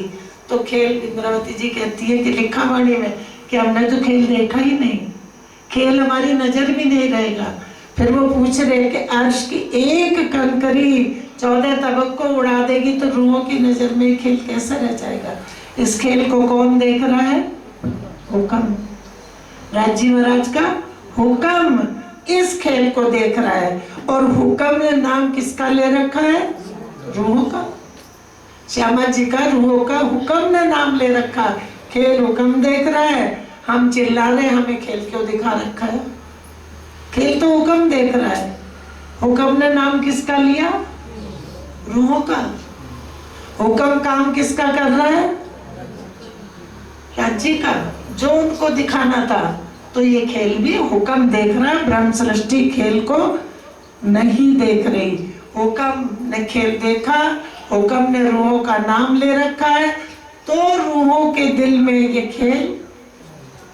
तो खेल इंद्रावती जी कहती है कि लिखा वाणी में कि हमने तो खेल देखा ही नहीं, खेल हमारी नजर भी नहीं रहेगा। फिर वो पूछ रहे कि अर्श की एक कंकरी 14 तबक को उड़ा देगी तो रूहों की नजर में खेल कैसा रह जाएगा? इस खेल को कौन देख रहा है? हुक्म, राजी महाराज का हुक्म इस खेल को देख रहा है। और हुक्म ने नाम किसका ले रखा है? रूहों का। श्यामा जी का रूहों का हुक्म ने नाम ले रखा। खेल हुक्म देख रहा है, हम चिल्ला रहे हमें खेल क्यों दिखा रखा है? खेल तो हुक्म देख रहा है। हुक्म ने नाम किसका लिया? रूहों का। हुक्म काम किसका कर रहा है? राजी का, जो उनको दिखाना था। तो ये खेल भी हुक्म देख रहा है, ब्रह्म सृष्टि खेल को नहीं देख रही। हुक्म ने खेल देखा, हुक्म ने रूहों का नाम ले रखा है। तो रूहों के दिल में ये खेल,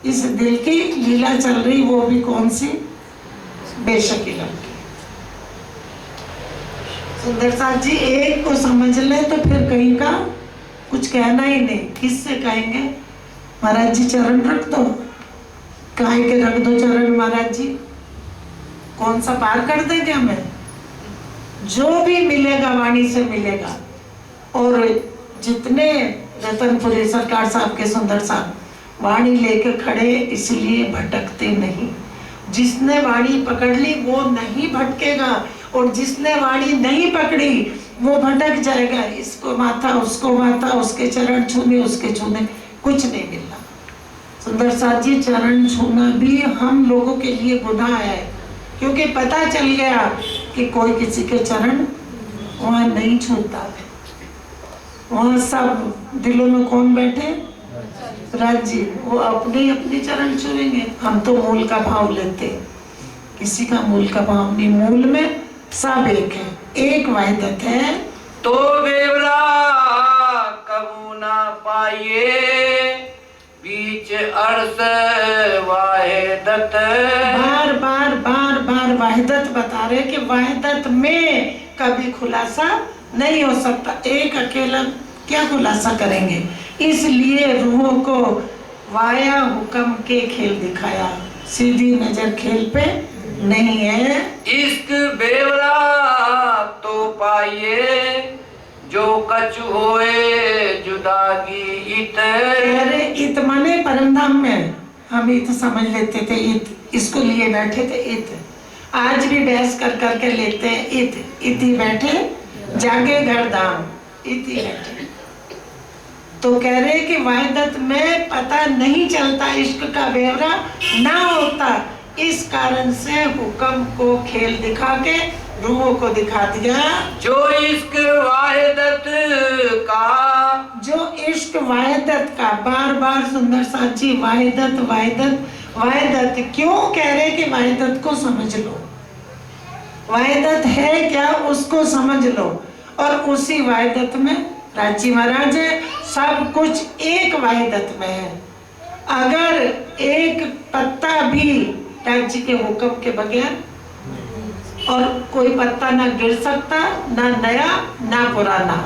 इस दिल की लीला चल रही, वो भी कौन सी? बेशकी लड़की। सुंदर साथ जी एक को समझ ले तो फिर कहीं का कुछ कहना ही नहीं। किससे कहेंगे? महाराज जी चरण रख दो, काहे के रख दो चरण महाराज जी, कौन सा पार कर देंगे हमें? जो भी मिलेगा वाणी से मिलेगा। और जितने रतनपुरी सरकार साहब के सुंदर साहब वाणी लेके खड़े, इसलिए भटकते नहीं। जिसने वाणी पकड़ ली वो नहीं भटकेगा, और जिसने वाणी नहीं पकड़ी वो भटक जाएगा। इसको माथा, उसको माथा, उसके चरण छूने, उसके छूने, कुछ नहीं मिलना। सुंदर साथ जी चरण छूना भी हम लोगों के लिए गुनाह है, क्योंकि पता चल गया कि कोई किसी के चरण वहाँ नहीं छूता। वहाँ सब दिलों में कौन बैठे? राज जी, वो अपने अपने चरण छुएंगे। हम तो मूल का भाव लेते, किसी का मूल का भाव नहीं। मूल में सब एक है, एक वाहिदत है। तो बेवरा कबू ना पाइए बीच अर्श वाहिदत। बार बार बार बार वाहिदत बता रहे कि वाहिदत में कभी खुलासा नहीं हो सकता। एक अकेला क्या खुलासा करेंगे? इसलिए रूहों को वाया हुक्म के खेल दिखाया, सीधी नजर खेल पे नहीं है। इश्क बेवरा तो पाइए जो कछ होए जुदागी इत। अरे इत माने परमधाम में हम इत समझ लेते थे, इत इसको लिए बैठे थे। इत आज भी बहस कर करके लेते हैं। इत इति बैठे जागे घर धाम, इति बैठे। तो कह रहे कि वाहिदत में पता नहीं चलता, इश्क का बेवरा ना होता। इस कारण से हुक्म को खेल दिखा के रूहों को दिखा दिया। जो इश्क वाहिदत का, जो इश्क वाहिदत का, बार बार सुंदर साची वाहिदत वाहिदत वाहिदत। क्यों कह रहे कि वाहिदत को समझ लो? वाहिदत है क्या उसको समझ लो। और उसी वाहिदत में राज्य महाराज है, सब कुछ एक वाहिदत में है। अगर एक पत्ता भी राज्य के हुक्म के बगैर, और कोई पत्ता ना गिर सकता, ना नया ना पुराना।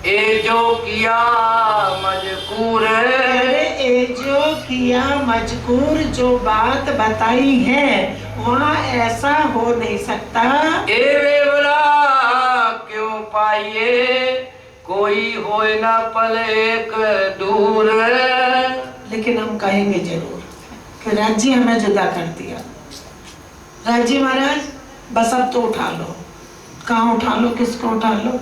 ए जो किया मजकूर, अरे ए जो किया मजकूर, जो बात बताई है वहाँ ऐसा हो नहीं सकता। ए बेवरा क्यों पाइए, कोई होए ना पल एक दूर। लेकिन हम कहेंगे जरूर कि राज्य हमें जुदा कर दिया। राज्य महाराज बस अब तो उठा लो। कहाँ उठा लो, किसको उठा लो?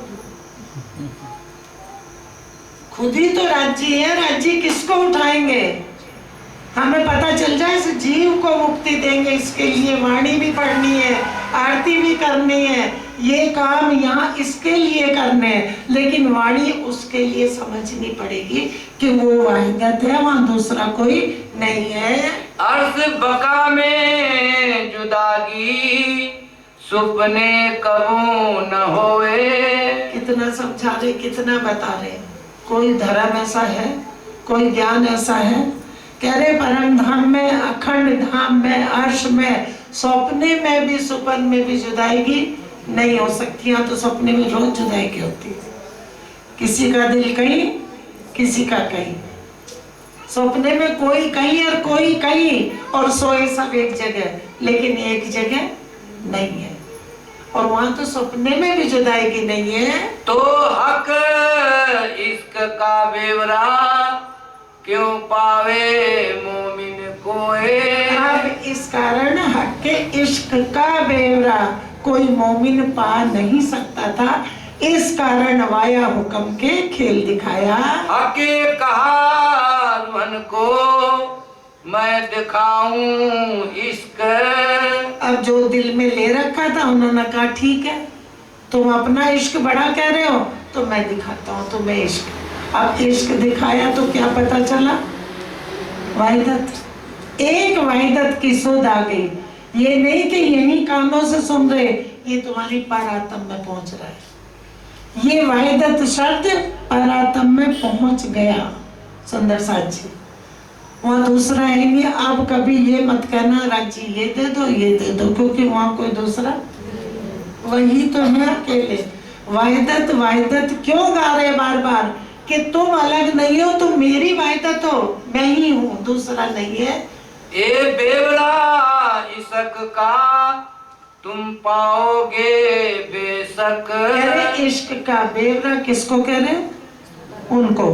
खुद ही तो राज्य है, राज्य किसको उठाएंगे? हमें पता चल जाए इस जीव को मुक्ति देंगे, इसके लिए वाणी भी पढ़नी है, आरती भी करनी है, ये काम यहाँ इसके लिए करने हैं, लेकिन वाणी उसके लिए समझनी पड़ेगी कि वो वाहिदत है, वहाँ दूसरा कोई नहीं है। अर्श बका में जुदागी, सुपने कबू न होए। कितना समझा रहे, कितना बता रहे। कोई धर्म ऐसा है, कोई ज्ञान ऐसा है? कह रहे परम धाम में, अखंड धाम में, अर्श में, सपने में भी सुपन में भी जुदाई नहीं हो सकती। यहाँ तो सपने में रोज जुदाई की होती है, किसी का दिल कहीं, किसी का कहीं। सपने में कोई कहीं और कोई कहीं, और सोए सब एक जगह, लेकिन एक जगह नहीं है। और वहां तो सपने में भी जुदाई की नहीं है। तो हक इश्क का बेवरा, क्यों पावे मोमिन कोए। अब इस कारण हक के इश्क का बेवरा कोई मोमिन पा नहीं सकता था, इस कारण वाया हुक्म के खेल दिखाया। हके कहा रुहन को, मैं दिखाऊं इश्क। अब जो दिल में ले रखा था उन्होंने कहा ठीक है, तुम अपना इश्क बड़ा कह रहे हो तो मैं दिखाता हूँ तुम्हें इश्क। अब इश्क दिखाया तो क्या पता चला? वाहिदत, एक वाहिदत की सुध आ गई। ये नहीं कि यही कानों से सुन रहे, ये तुम्हारी पारातम में पहुंच रहा है। ये वाहिदत शब्द पारातम में पहुंच गया। सुंदर साथ जी, वहाँ दूसरा है नहीं। अब कभी ये मत कहना राज्य ये दे दो, ये दे दो, क्योंकि वहाँ कोई दूसरा, वही तो है अकेले। वाहिदत वाहिदत क्यों गा रहे बार बार कि तुम अलग नहीं हो, तुम मेरी वाहिदत हो, मैं ही हूँ, दूसरा नहीं है। ए बेवरा इश्क का, तुम पाओगे बेशक। कह रहे इश्क का बेवरा किसको कह रहे? उनको,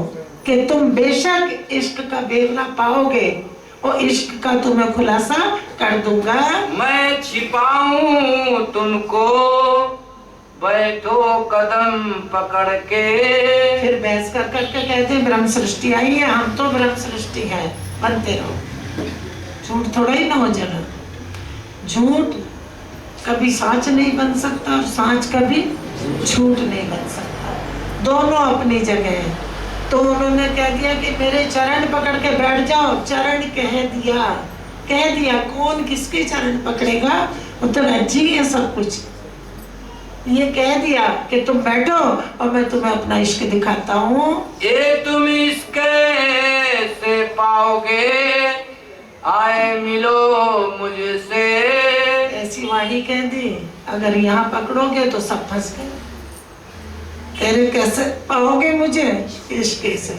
कि तुम बेशक इश्क का बेवरा पाओगे और इश्क का तुम्हें खुलासा कर दूंगा। मैं छिपाऊं तुमको, बैठो कदम पकड़ के। फिर बहस कर करके कहते हैं ब्रह्म सृष्टि आई है, हम तो ब्रह्म सृष्टि है, बनते रहो। झूठ थोड़ा ही ना हो जाना। झूठ कभी साच नहीं बन सकता और साच कभी झूठ नहीं बन सकता, दोनों अपनी जगह है। तो उन्होंने कह दिया कि मेरे चरण पकड़ के बैठ जाओ। चरण कह दिया, कौन किसके चरण पकड़ेगा? वो तो राज्य है सब कुछ। ये कह दिया कि तुम बैठो और मैं तुम्हें अपना इश्क दिखाता हूँ। ये तुम इश्क से पाओगे, आए मिलो मुझसे। ऐसी वाणी कह दी, अगर यहाँ पकड़ोगे तो सब फंस गए। कह रहे कैसे पाओगे मुझे? इश्क से,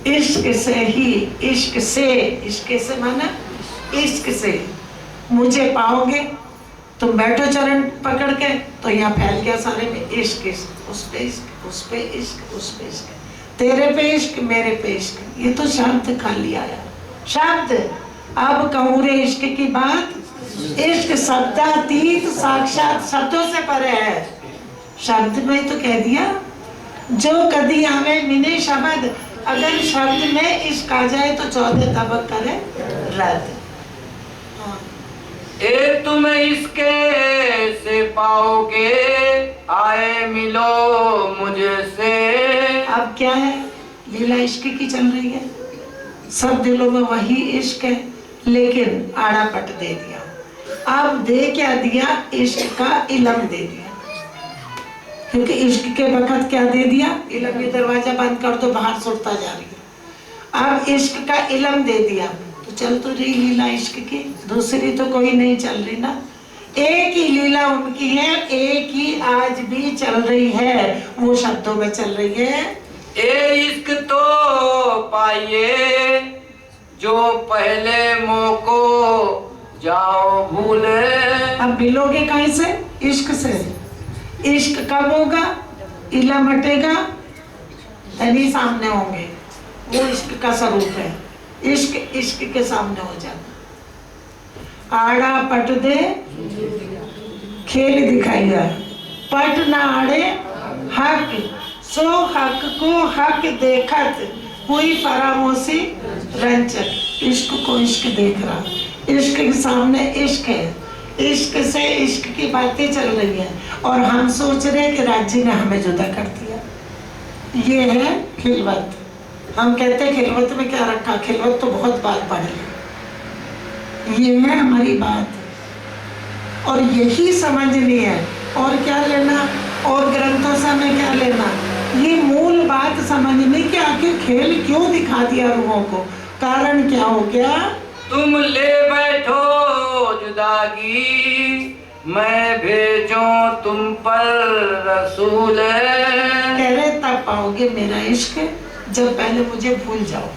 इश्क से ही, इश्क से माना इश्क से मुझे पाओगे। तुम बैठो चरण पकड़ के, तो यहाँ फैल गया सारे में इश्क, उस पे इश्क, उस पे इश्क, उस पे इश्क, तेरे पे इश्क, मेरे पे इश्क। ये तो शब्द खाली आया, शब्द। अब कहूँ रे इश्क की बात, इश्क शब्दातीत साक्षात शब्दों से परे है। शब्द में तो कह दिया, जो कदी आवे मिने शब्द। अगर शब्द में इश्क आ जाए तो 14 तबक करे रद। ए तुम इसके से पाओगे, आए मिलो मुझसे। अब क्या है? लीला इश्क की चल रही है, सब दिलों में वही इश्क है, लेकिन आड़ा पट दे दिया। अब दे क्या दिया? इश्क का इलम दे दिया। क्योंकि इश्क के वक्त क्या दे दिया, इल्म में दरवाजा बंद कर दो, बाहर सुटता जा रही है। अब इश्क का इल्म दे दिया तो चल तो रही लीला इश्क की, दूसरी तो कोई नहीं चल रही ना। एक ही लीला उनकी है, एक ही आज भी चल रही है, वो शब्दों में चल रही है। ए इश्क तो पाइए जो पहले मौको जाओ भूले। अब मिलोगे कहीं से, इश्क से। इश्क कब होगा, इल्म हटेगा तभी सामने होंगे, वो इश्क का स्वरूप है। इश्क इश्क के सामने हो जाना। आड़ा पट दे खेल दिखाएगा, पट ना आड़े हक, सो हक को हक देखत हुई फरामोशी रंचक। इश्क को इश्क देख रहा, इश्क के सामने इश्क है, इश्क से इश्क की बातें चल रही है और हम सोच रहे हैं कि राज्य ने हमें जुदा कर दिया। ये है खिलवत। हम कहते हैं खिलवत में क्या रखा, खिलवत तो बहुत बात पढ़ ली। ये है हमारी बात और यही समझनी है। और क्या लेना, और ग्रंथों से हमें क्या लेना, ये मूल बात समझनी कि आखिर खेल क्यों दिखा दिया रूहों को, कारण क्या हो गया। तुम ले बैठो जुदागी, मैं भेजूं तुम पर रसूल। कह रहे तब पाओगे मेरा इश्क जब पहले मुझे भूल जाओ।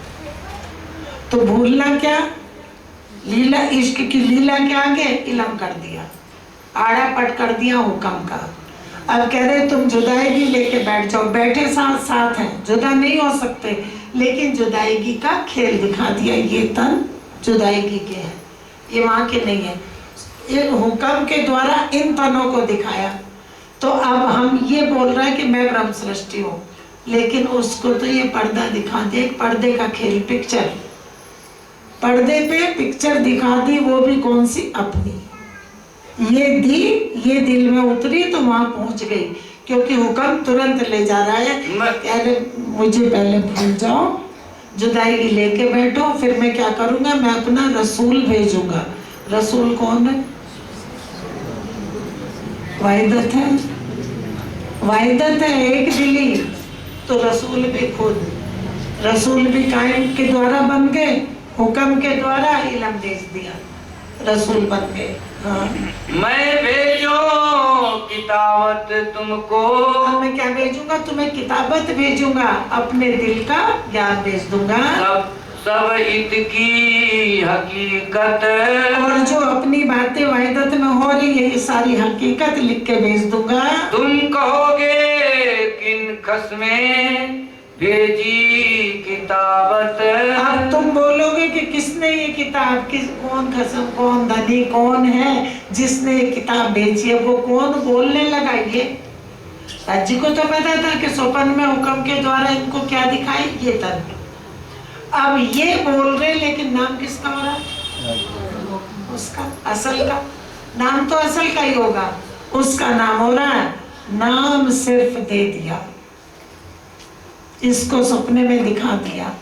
तो भूलना क्या, लीला, इश्क की लीला के आगे इल्म कर दिया, आड़ा पट कर दिया हुक्म का। अब कह रहे तुम जुदाईगी लेके बैठ जाओ, बैठे साथ साथ हैं, जुदा नहीं हो सकते, लेकिन जुदाईगी का खेल दिखा दिया। ये तन जुदाईगी के हैं, ये वहाँ के नहीं है, ये हुक्म के द्वारा इन तनों को दिखाया। तो अब हम ये बोल रहे हैं कि मैं ब्रह्म सृष्टि हूँ, लेकिन उसको तो ये पर्दा दिखा दे, एक पर्दे का खेल, पिक्चर, पर्दे पे पिक्चर दिखा दी, वो भी कौन सी, अपनी। ये दी, ये दिल में उतरी तो वहां पहुंच गई, क्योंकि हुक्म तुरंत ले जा रहा है। कह रहे मुझे पहले भूल जाओ, जुदाई लेके बैठो, फिर मैं क्या करूंगा, मैं अपना रसूल भेजूंगा। रसूल कौन है, वाहिदत है, वाहिदत है, एक दिली। तो रसूल भी खुद, रसूल भी कायम के द्वारा बन गए, हुक्म के द्वारा इल्म भेज दिया, रसूल बन गए। हाँ। मैं भेजो किताबत तुमको, मैं क्या भेजूंगा, तुम्हें किताबत भेजूंगा, अपने दिल का ज्ञान भेज दूंगा, सब हित की हकीकत, और जो अपनी बातें वाहिदत में हो रही है ये सारी हकीकत लिख के भेज दूंगा। तुम कहोगे किन खस्में भेजी किताबत, अब तुम बोलोगे कि किसने ये किताब, किस, कौन खसम, कौन धनी, कौन है जिसने ये किताब भेजी है, वो कौन बोलने लगा। ये राज्य को तो पता था कि स्वप्न में हुक्म के द्वारा इनको क्या दिखाई, ये तन। अब ये बोल रहे, लेकिन नाम किसका हो रहा है, उसका, असल का नाम तो असल का ही होगा, उसका नाम हो रहा है। नाम सिर्फ दे दिया, इसको सपने में दिखा दिया,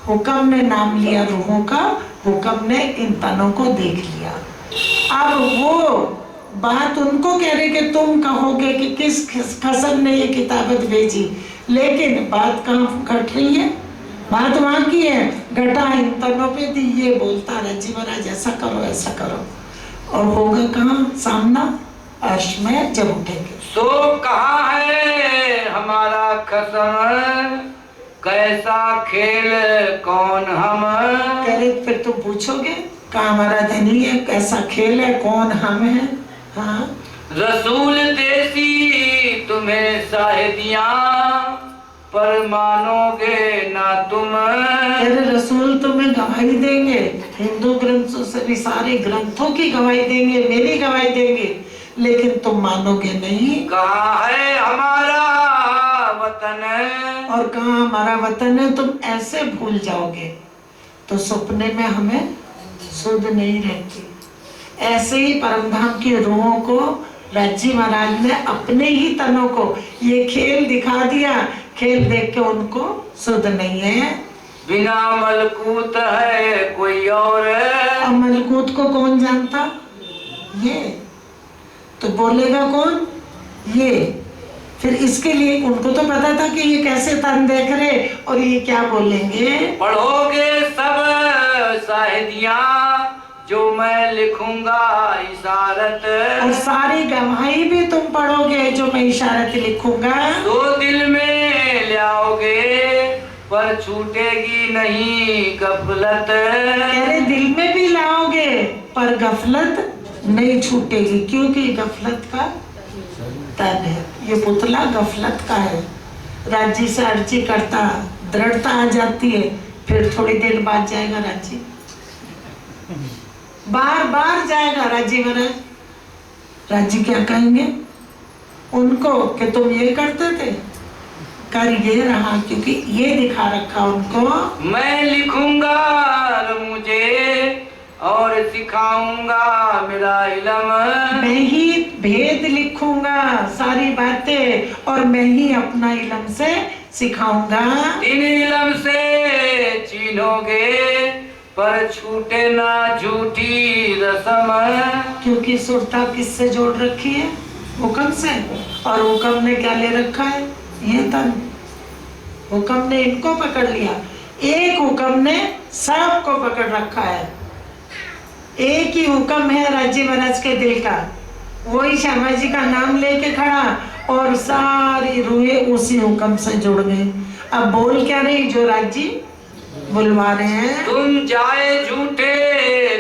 हुक्म ने नाम लिया रूहों का, हुक्म ने इन तनों को देख लिया। अब वो बात उनको कह रहे कि तुम कहोगे कि किस खसम ने ये किताबत भेजी, लेकिन बात कहाँ घट रही है, बात वहाँ की है, घटा इन तनों पे दी। ये बोलता रहा जी महाराज ऐसा करो ऐसा करो, और होगा कहाँ, सामना अर्श में जब उठेंगे। सो कहाँ है हमारा खसम, कैसा खेल कौन हम। कह रहे फिर तुम पूछोगे कहाँ हमारा धनी है, कैसा खेल है, कौन हम है। हाँ, रसूल देसी तुम्हें साहिदियाँ, पर मानोगे ना तुम। तेरे रसूल तुम्हें गवाही देंगे, हिंदू ग्रंथों से भी सारे ग्रंथों की गवाही देंगे, मेरी गवाही देंगे, लेकिन तुम मानोगे नहीं। कहाँ है हमारा वतन, और कहाँ हमारा वतन है, तुम ऐसे भूल जाओगे। तो सपने में हमें सुध नहीं रहती। ऐसे ही परमधाम की रूहों को राज्य महाराज ने अपने ही तनों को ये खेल दिखा दिया, खेल देख के उनको सुध नहीं है। बिना मलकूत है कोई और, अब मलकूत को कौन जानता, ये तो बोलेगा कौन, ये फिर इसके लिए उनको तो पता था कि ये कैसे तन देख रहे और ये क्या बोलेंगे। पढ़ोगे सब शाहिदियाँ जो मैं लिखूंगा इशारत, और सारी गवाही भी तुम पढ़ोगे जो मैं इशारत लिखूंगा। तो दिल में ले आओगे पर छूटेगी नहीं गफलत। कह रहे दिल में भी लाओगे पर गफलत नहीं छूटेगी, क्योंकि गफलत का तन है। ये पुतला गफलत का है। राज्य से अर्जी करता, दृढ़ता आ जाती है, फिर थोड़ी देर बाद जाएगा राज्य, बार बार जाएगा राज्य महाराज। राज्य क्या कहेंगे उनको कि तुम ये करते थे, कर ये रहा, क्योंकि ये दिखा रखा उनको। मैं लिखूंगा मुझे और सिखाऊंगा मेरा इल्म, मैं ही भेद लिखूंगा सारी बातें, और मैं ही अपना इल्म से सिखाऊंगा। इन इल्म से चीनोगे पर छूटे ना झूठी रस्म, क्योंकि सुरता किससे जोड़ रखी है, हुक्म से, और हुक्म ने क्या ले रखा है, ये तन। हुक्म ने इनको पकड़ लिया, एक हुक्म ने सबको पकड़ रखा है। एक ही हुक्म है राज्य महाराज के दिल का, वही श्यामा जी का नाम लेके खड़ा, और सारी रूहें उसी हुक्म से जुड़ गई। अब बोल क्या रही जो राज्य बुलवा रहे हैं। तुम जाए झूठे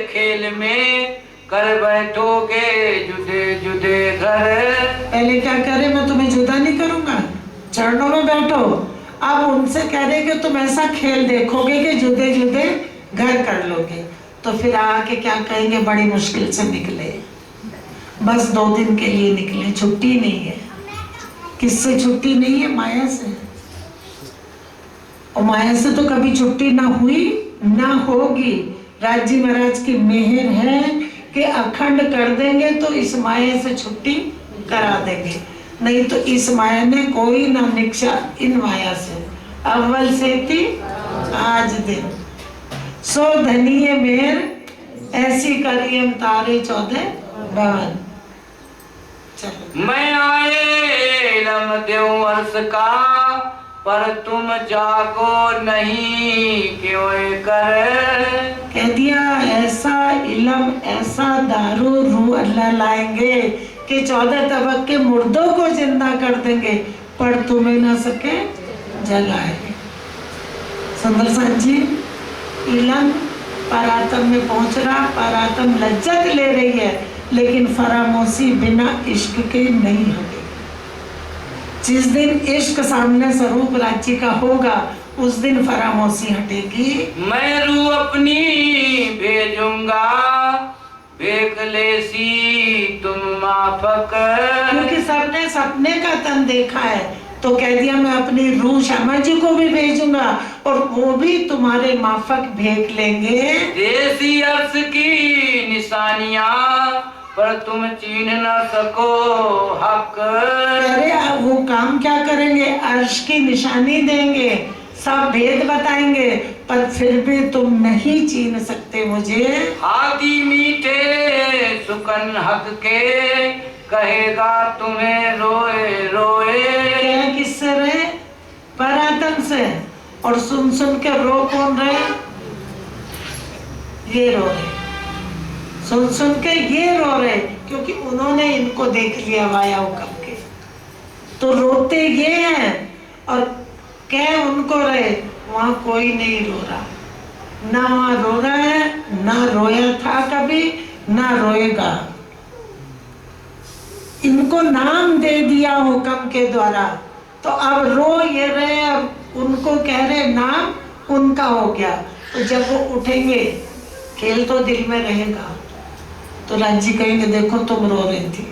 खेल में कर बैठोगे जुदे जुदे घर। पहले क्या करे, मैं तुम्हें जुदा नहीं करूंगा, चरणों में बैठो। अब उनसे कह रहे कि तुम ऐसा खेल देखोगे कि जुदे जुदे घर कर लोगे। तो फिर आके क्या कहेंगे, बड़ी मुश्किल से निकले, बस 2 दिन के लिए निकले, छुट्टी नहीं है। किससे छुट्टी नहीं है, माया से। और माया से तो कभी छुट्टी ना हुई ना होगी। राज्य महाराज की मेहर है कि अखंड कर देंगे तो इस माया से छुट्टी करा देंगे, नहीं तो इस माया ने कोई ना निक्षा इन माया से। अव्वल से थी आज दिन, सो धनिये मेहर ऐसी करियम तारे 14 भवन। चलो मैं आए इल्म देऊं अर्श का पर तुम जागो नहीं क्यों कर। कह दिया ऐसा इल्म ऐसा दारू रूह अल्लाह लाएंगे कि 14 तबक के मुर्दों को जिंदा कर देंगे, पर तुम्हें ना सके जलाएंगे। सुंदर सान जी, इल्म परातम में पहुंच रहा, परातम लज्जत ले रही है, लेकिन फरामोशी बिना इश्क के नहीं होगी। जिस दिन इश्क सामने स्वरूप राज्य का होगा, उस दिन फरामोशी हटेगी। मैं रूह अपनी भेजूंगा बेकलेसी तुम माफक। क्योंकि सबने सपने का तन देखा है, तो कह दिया मैं अपनी रूह श्यामा जी को भी भेजूंगा, और वो भी तुम्हारे माफक भेज लेंगे। देसी अर्श की निशानियां पर तुम चीन न सको हक। अरे वो काम क्या करेंगे, अर्श की निशानी देंगे, सब भेद बताएंगे, पर फिर भी तुम नहीं चीन सकते मुझे। हाथी मीठे सुकन हक के कहेगा तुम्हें रोए रोए। क्या किससे रहे, परातन से, और सुन सुन के रो कौन रहे, ये रो रहे, सुन सुन के ये रो रहे, क्योंकि उन्होंने इनको देख लिया माया हुक्म के, तो रोते ये हैं, और कह उनको रहे, वहां कोई नहीं रो रहा, ना वहां रो रहा है, ना रोया था कभी, ना रोएगा। इनको नाम दे दिया हुक्म के द्वारा, तो अब रो ये रहे, अब उनको कह रहे नाम उनका हो गया। तो जब वो उठेंगे, खेल तो दिल में रहेगा, तो राज्य कहेंगे देखो तुम रो रही थी,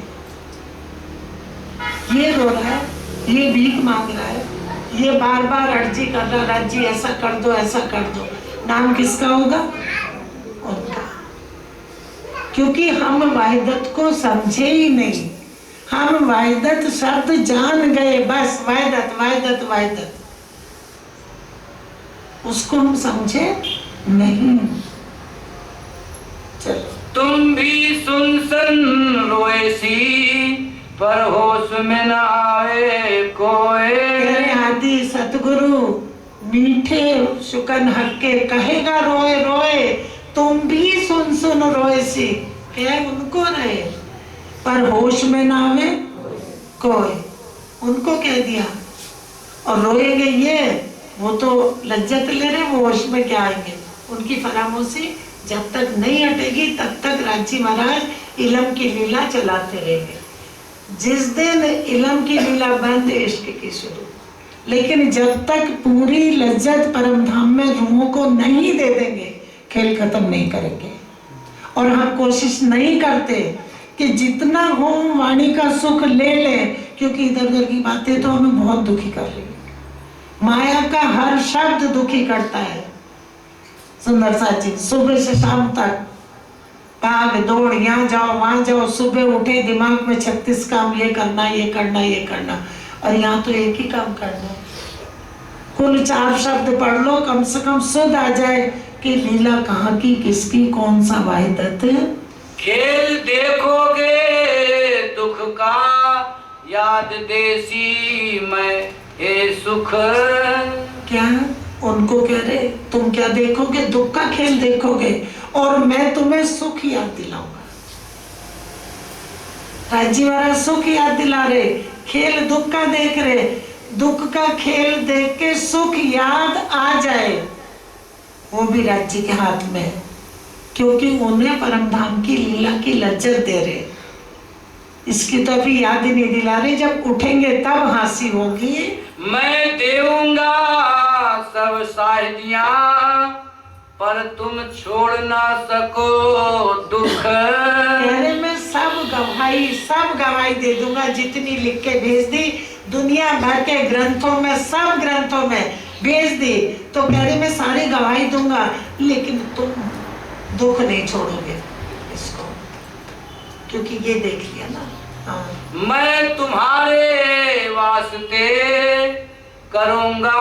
ये रो रहा है, ये भीख मांग रहा है, ये बार बार अर्जी कर रहा, राज्य ऐसा कर दो ऐसा कर दो। नाम किसका होगा, उनका। क्योंकि हम वाहिदत को समझे ही नहीं, हम वाहिदत शब्द जान गए, बस वाहिदत वाहिदत वाहिदत, उसको हम समझे नहीं। चलो तुम भी सुन सन रोए सी पर होश में न आवे कोई। तेरे आदि सतगुरु मीठे शुकन हक्के कहेगा रोए रोए, तुम भी सुन सुन रोए सी। कह उनको रहे पर होश में ना आवे कोई, उनको कह दिया। और रोएंगे ये, वो तो लज्जत ले रहे, वो होश में क्या आएंगे। उनकी फरामोशी जब तक नहीं हटेगी तब तक राजी महाराज इलम की लीला चलाते रहेंगे। जिस दिन इलम की लीला बंद, इश्क की शुरू। लेकिन जब तक पूरी लज्जत परम धाम में रूहों को नहीं दे देंगे, खेल खत्म नहीं करेंगे। और हम कोशिश नहीं करते कि जितना हो वाणी का सुख ले ले, क्योंकि इधर उधर की बातें तो हमें बहुत दुखी कर रही है। माया का हर शब्द दुखी करता है। सुंदर साथ जी सुबह से शाम तक भाग दौड़, यहाँ जाओ वहां जाओ, सुबह उठे दिमाग में 36 काम, ये करना ये करना ये करना, और यहाँ तो एक ही काम करना है। कुल 4 शब्द पढ़ लो, कम से कम सुध आ जाए कि लीला कहाँ की, किसकी, कौन सा वाहिदत। खेल देखोगे दुख का, याद देसी मैं ए सुख। क्या उनको कह रहे, तुम क्या देखोगे, दुख का खेल देखोगे और मैं तुम्हें सुख याद दिलाऊंगा। राजी महाराज सुख याद दिला रहे, खेल दुख का देख रहे। दुख का खेल देख के सुख याद आ जाए, वो भी राज्य के हाथ में, क्योंकि उन्हें परम धाम की लीला की लज्जत दे रहे। इसकी तो अभी याद ही नहीं दिला रहे, जब उठेंगे तब हंसी होगी। मैं देऊंगा सब शायदियां, पर तुम छोड़ ना सको दुख। कहने में सब गवाही दे दूंगा, जितनी लिख के भेज दी दुनिया भर के ग्रंथों में, सब ग्रंथों में भेज दी, तो कहने में सारी गवाही दूंगा, लेकिन तुम दुख नहीं छोड़ोगे इसको, क्योंकि ये देख लिया ना। हाँ। मैं तुम्हारे वास्ते करूंगा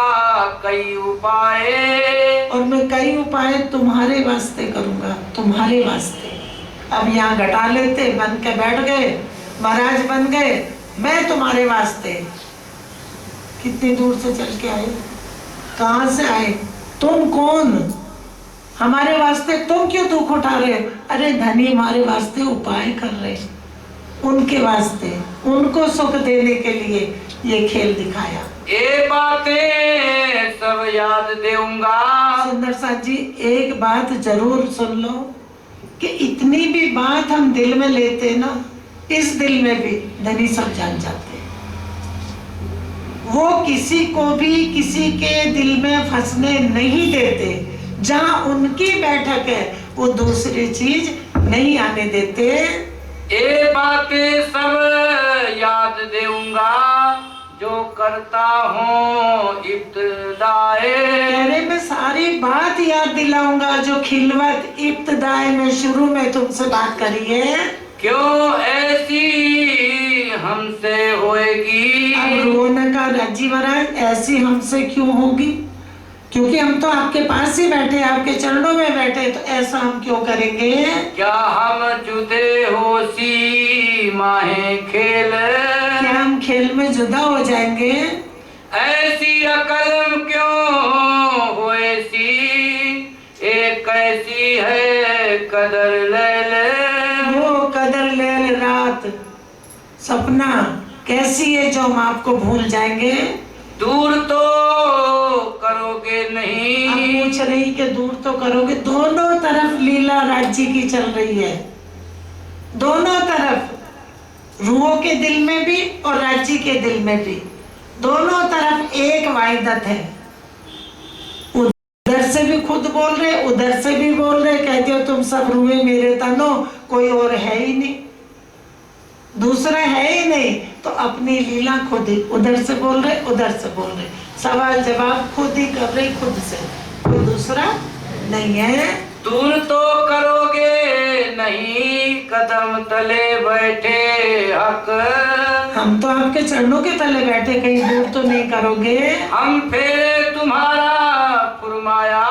कई उपाय, और मैं कई उपाय तुम्हारे वास्ते करूंगा, तुम्हारे वास्ते। अब यहाँ घटा लेते, बन के बैठ गए, महाराज बन गए, मैं तुम्हारे वास्ते। कितनी दूर से चल के आए, कहाँ से आए, तुम कौन, हमारे वास्ते तुम क्यों दुख उठा रहे। अरे धनी हमारे वास्ते उपाय कर रहे, उनके वास्ते, उनको सुख देने के लिए ये खेल दिखाया। ये बातें सब याद दूंगा। सुंदर साथ जी एक बात जरूर सुन लो कि इतनी भी बात हम दिल में लेते ना, इस दिल में भी धनी सब जान जाते हैं। वो किसी को भी किसी के दिल में फंसने नहीं देते, जहाँ उनकी बैठक है वो दूसरी चीज नहीं आने देते। ये बातें सब याद दूंगा, जो करता हूँ इब्तिदाए। कहने में सारी बात याद दिलाऊंगा, जो खिलवत इब्तिदाए में शुरू में तुमसे बात करी है। क्यों ऐसी हमसे होएगी। अब रोने का राजी महाराज, ऐसी हमसे क्यों होगी, क्योंकि हम तो आपके पास ही बैठे, आपके चरणों में बैठे, तो ऐसा हम क्यों करेंगे। क्या हम जुदे हो सी माहे खेल, क्या हम खेल में जुदा हो जाएंगे। ऐसी अकल क्यों होए सी, एक कैसी है कदर ले वो कदर ले रात सपना कैसी है जो हम आपको भूल जाएंगे। दूर तो करोगे नहीं। आप पूछ रही कि दूर तो करोगे, दोनों तरफ लीला राज्य की चल रही है, दोनों तरफ, रूहों के दिल में भी और राज्य के दिल में भी, दोनों तरफ एक वाहिदत है। उधर से भी खुद बोल रहे, उधर से भी बोल रहे, कहते हो तुम सब रूहे मेरे तनो, कोई और है ही नहीं, दूसरा है ही नहीं, तो अपनी लीला खुद ही, उधर से बोल रहे, उधर से बोल रहे, सवाल जवाब खुद ही कर रहे, खुद से, कोई दूसरा नहीं है। दूर तो करोगे नहीं, कदम तले बैठे हक। हम तो आपके चरणों के तले बैठे, कहीं दूर तो नहीं करोगे। हम फेरे तुम्हारा फुरमाया,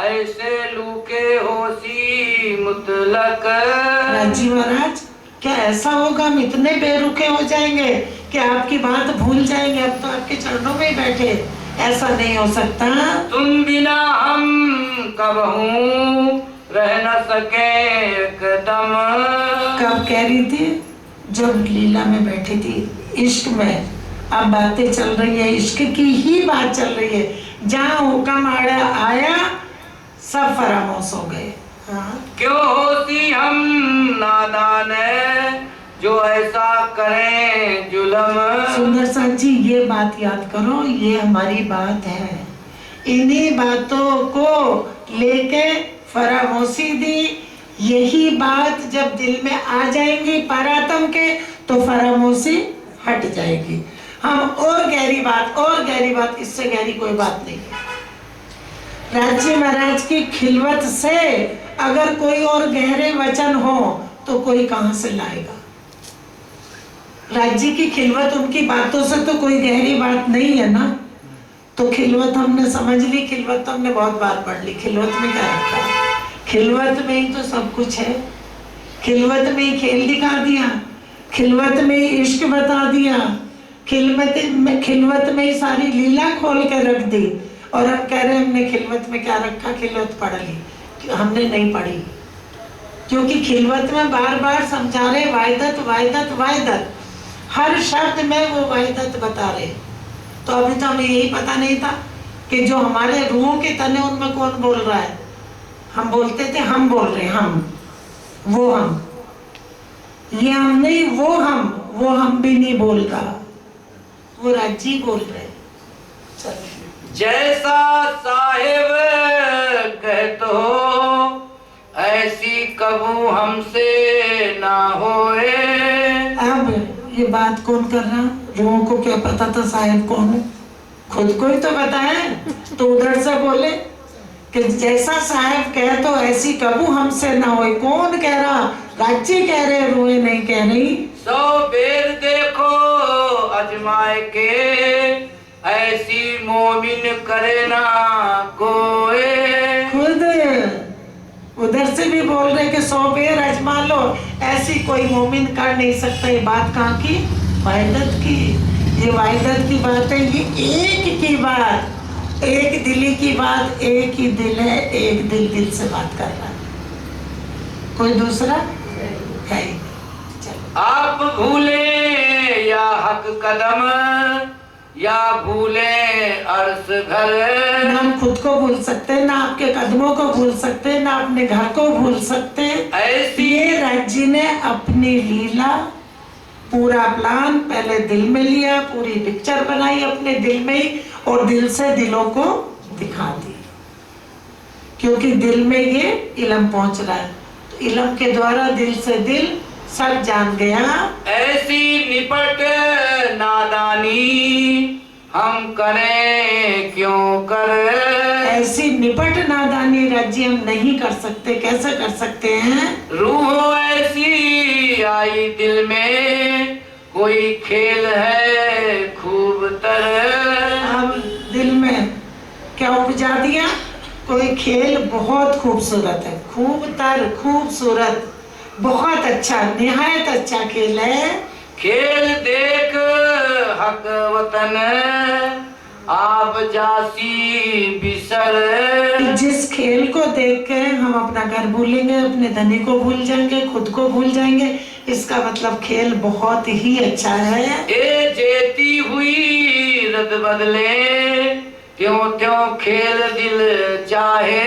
ऐसे लूके होसी मुतलक। राजी महाराज क्या ऐसा होगा हम इतने बेरुखे हो जाएंगे कि आपकी बात भूल जाएंगे? अब तो आपके चरणों में ही बैठे। ऐसा नहीं हो सकता। तुम बिना हम कबहू रह न सके एकदम। कब कह रही थी? जब लीला में बैठी थी, इश्क में। अब बातें चल रही है, इश्क की ही बात चल रही है। जहाँ हुक्म आया सब फरामोश हो गए। हाँ। क्यों होती हम नादान जो ऐसा करें जुलम। सुंदर सा जी, ये बात याद करो, ये हमारी बात है। इन्हीं बातों को लेके फरामोशी दी। यही बात जब दिल में आ जाएंगी परातम के, तो फरामोशी हट जाएगी। हम और गहरी बात, इससे गहरी कोई बात नहीं है। राज्य महाराज की खिलवत से अगर कोई और गहरे वचन हो तो कोई कहां से लाएगा? राज्य की खिलवत, उनकी बातों से तो कोई गहरी बात नहीं है ना। तो खिलवत हमने समझ ली, खिलवत तो हमने बहुत बार पढ़ ली। खिलवत में क्या रखा? खिलवत में ही तो सब कुछ है। खिलवत में ही खेल दिखा दिया, खिलवत में ही इश्क बता दिया, खिलवत में ही सारी लीला खोल के रख दी। और हम कह रहे हैं हमने खिलवत में क्या रखा? खिलवत पढ़ ली। हमने नहीं पढ़ी, क्योंकि खिलवत में बार बार समझा रहे वाहिदत वाहिदत वाहिदत, हर शब्द में वो वाहिदत बता रहे। तो अभी तो हमें यही पता नहीं था कि जो हमारे रूहों के तने उनमें कौन बोल रहा है। हम बोलते थे हम बोल रहे, हम, वो हम, ये हम नहीं, वो हम भी नहीं बोल रहा, वो राज्य बोल रहे। चलिए। जैसा साहिब कहते हो ऐसी कबू हमसे ना होए। अब ये बात कौन कर रहा? लोगों को क्या पता था साहिब कौन है? खुद को ही तो बताए, तो उधर से बोले कि जैसा साहिब कहे तो ऐसी कबू हमसे ना होए। कौन कह रहा? राज्य कह रहे, रोए नहीं कह रही। 100 बेर देखो अजमाए के ऐसी मोमिन करे ना कोई। खुद उधर से भी बोल रहे कि 100 बेर अजमा लो, ऐसी कोई मोमिन कर नहीं सकता। ये बात कहाँ की? वाहिदत की। ये वाहिदत की बात है, ये एक की बात, एक दिली की बात। एक ही दिल है, एक दिल से बात कर रहा है, कोई दूसरा है ही नहीं। चलो। आप भूले या हक कदम या भूले अर्श घर। ना हम खुद को भूल सकते, ना आपके कदमों को भूल सकते, ना अपने घर को भूल सकते। ऐसी ये राज्य ने अपनी लीला, पूरा प्लान पहले दिल में लिया, पूरी पिक्चर बनाई अपने दिल में ही, और दिल से दिलों को दिखा दी। क्योंकि दिल में ये इल्म पहुंच रहा है, तो इल्म के द्वारा दिल से दिल सब जान गया। ऐसी निपट नादानी हम करें क्यों कर। ऐसी निपट नादानी राज्य हम नहीं कर सकते। कैसे कर सकते हैं? रूह ऐसी आई दिल में कोई खेल है खूब तर। अब दिल में क्या उपजा दिया? कोई खेल बहुत खूबसूरत है, खूब तर, खूबसूरत, बहुत अच्छा, निहायत अच्छा खेल है। खेल देख हक वतन आप जासी बिसर। जिस खेल को देख के हम अपना घर भूलेंगे, अपने धनी को भूल जाएंगे, खुद को भूल जाएंगे, इसका मतलब खेल बहुत ही अच्छा है। ए जेती हुई रद बदले त्यों त्यों खेल दिल चाहे।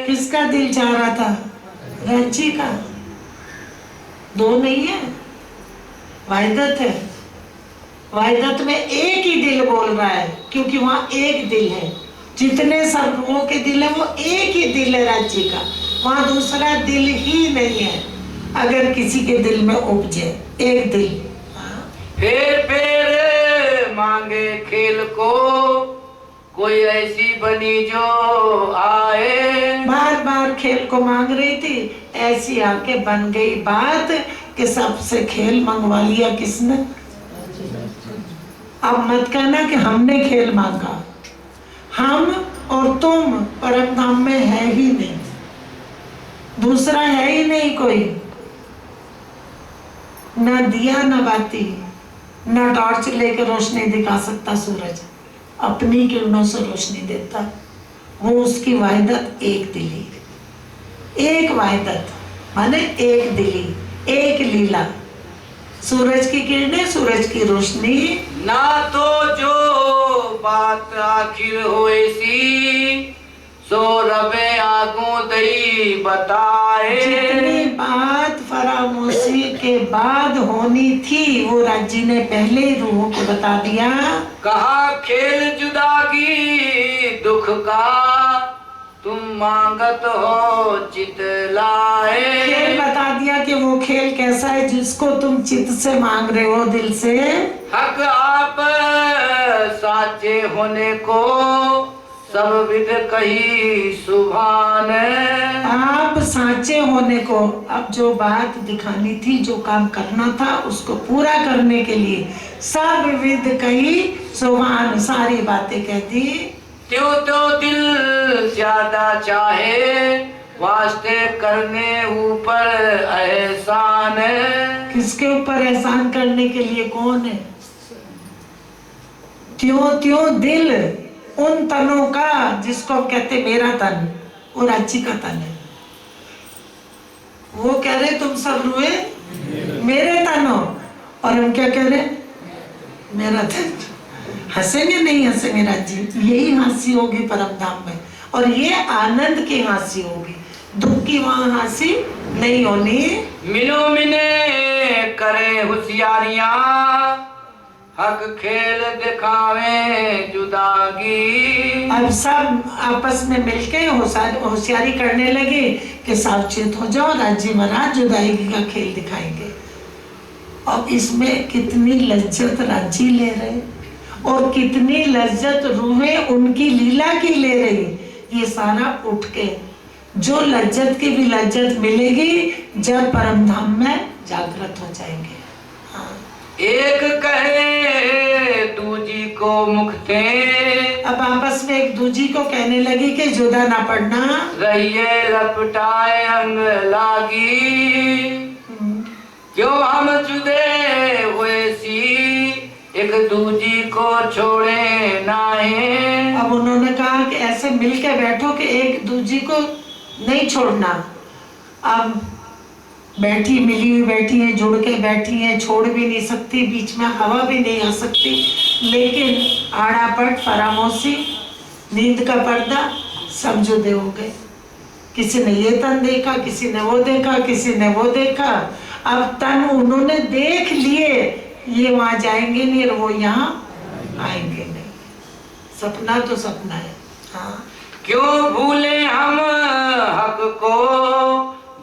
किसका दिल चाह रहा था? राज्य का। दो नहीं है, वाहिदत है। वाहिदत में एक ही दिल बोल रहा है, क्योंकि वहाँ एक दिल है। जितने सब लोगों के दिल है वो एक ही दिल है राज्य का, वहाँ दूसरा दिल ही नहीं है। अगर किसी के दिल में उपजे एक दिल। फिर मांगे खेल को कोई ऐसी बनी जो आए। बार बार खेल को मांग रही थी, ऐसी आके बन गई बात कि सबसे खेल मंगवा लिया किसने? अब मत कहना कि हमने खेल मांगा। हम और तुम परम धाम में है ही नहीं, दूसरा है ही नहीं कोई। ना दिया ना बाती, ना टॉर्च लेकर रोशनी दिखा सकता सूरज, अपनी किरणों से रोशनी देता। वो उसकी वाहिदत एक दिली, एक वाहिदत माने एक दिली, एक लीला। सूरज की किरणें, सूरज की रोशनी। ना तो जो बात आखिर होए सी, सो रबे आगू दई बताए। जितनी बात फरामोशी के बाद होनी थी वो राज्य ने पहले ही रूहों को बता दिया। कहा खेल जुदागी दुख का, तुम मांगत हो चित लाए। खेल बता दिया कि वो खेल कैसा है जिसको तुम चित्त से मांग रहे हो, दिल से। हक आप साचे होने को, सब विद कही सुभान। आप साचे होने को, अब जो बात दिखानी थी, जो काम करना था, उसको पूरा करने के लिए सब विद कही सुभान, सारी बातें कहती। त्यों तो दिल ज्यादा चाहे, वास्ते करने ऊपर एहसान। किसके ऊपर एहसान करने के लिए? कौन है? त्यों त्यों दिल उन तनों का जिसको हम कहते मेरा तन, वो राज्य का तन है। वो कह रहे तुम सब रुए मेरे तन हो, और हम क्या कह रहे? मेरा तन। हंसेंगे नहीं हंसेंगे राज्य, यही हंसी होगी परम धाम में, और ये आनंद की हंसी होगी, दुख की वहां हंसी नहीं होनी। मिलो मिने करे होशियारियां, हक खेल दिखावे जुदागी। अब सब आपस में मिलके होशियारी करने लगे कि सावचेत हो जाओ, राज्य महाराज जुदाई का खेल दिखाएंगे। और इसमें कितनी लज्जत राज्य ले रहे, और कितनी लज्जत रूहें उनकी लीला की ले रही। ये सारा उठ के जो लज्जत की भी लज्जत मिलेगी जब परम धाम में जागृत हो जाएंगे। हाँ। एक कहे दूजी को मुख थे, अब आपस में एक दूजी को कहने लगी कि जुदा ना पड़ना, रहिए लपटाए अंग लागी। क्यों हम जुदे हुए सी, एक दूजी को छोड़े नाहे। अब उन्होंने कहा कि ऐसे मिलके बैठो कि एक दूजी को नहीं छोड़ना। अब बैठी मिली हुई बैठी है, जुड़ के बैठी है, छोड़ भी नहीं सकती, बीच में हवा भी नहीं आ सकती, लेकिन आड़ापट फरामोशी नींद का पर्दा सब जुदे हो गए। किसी ने ये तन देखा, किसी ने वो देखा, किसी ने वो देखा। अब तन उन्होंने देख लिए, ये वहां जाएंगे नहीं और वो यहाँ आएंगे नहीं। सपना तो सपना है। हाँ। क्यों भूले हम हक को,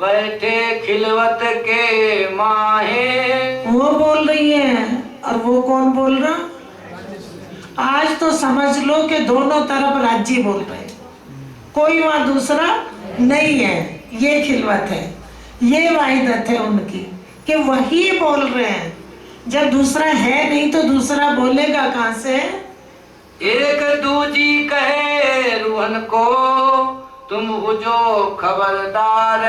बैठे खिलवत के माहे। वो बोल रही है और वो कौन बोल रहा? आज तो समझ लो कि दोनों तरफ राज्य बोल रहे, कोई वहां दूसरा नहीं है। ये खिलवत है, ये वाहिदत है उनकी कि वही बोल रहे हैं। जब दूसरा है नहीं तो दूसरा बोलेगा कहां से? एक दूजी कहे रूहन को, तुम हो जो खबरदार।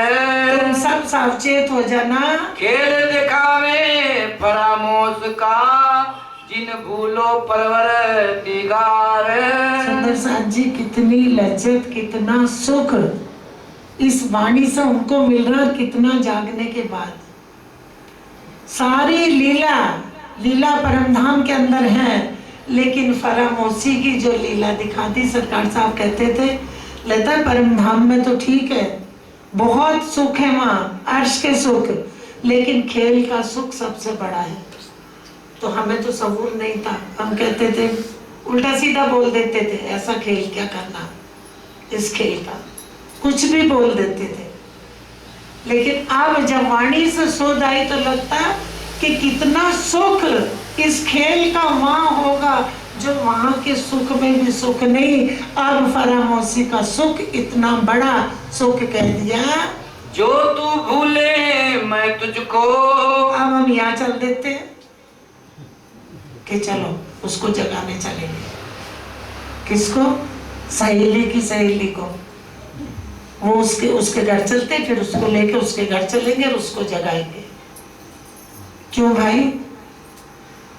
तुम सब सावचेत हो जाना, खेल दिखावे फरामोश का, जिन भूलो परवर दिगार। सुंदर साथ जी, कितनी लज्जत, कितना सुख इस वाणी से उनको मिल रहा, कितना जागने के बाद। सारी लीला लीला परमधाम के अंदर है, लेकिन फरामोशी की जो लीला दिखाती, सरकार साहब कहते थे लता परमधाम में तो ठीक है, बहुत सुख है वहाँ, अर्श के सुख, लेकिन खेल का सुख सबसे बड़ा है। तो हमें तो सबूर नहीं था, हम कहते थे, उल्टा सीधा बोल देते थे, ऐसा खेल क्या करना, इस खेल का कुछ भी बोल देते थे। लेकिन अब जब वाणी से शोध आई तो लगता कि कितना सुख इस खेल का वहां होगा, जो वहां के सुख में भी सुख नहीं। अब फरामोशी का सुख इतना बड़ा सुख कह दिया, जो तू भूले मैं तुझको। अब हम यहाँ चल देते हैं कि चलो उसको जगाने चलेंगे। किसको? सहेली की सहेली को। वो उसके घर चलते, फिर उसको लेके उसके घर चलेंगे और उसको जगाएंगे। क्यों भाई?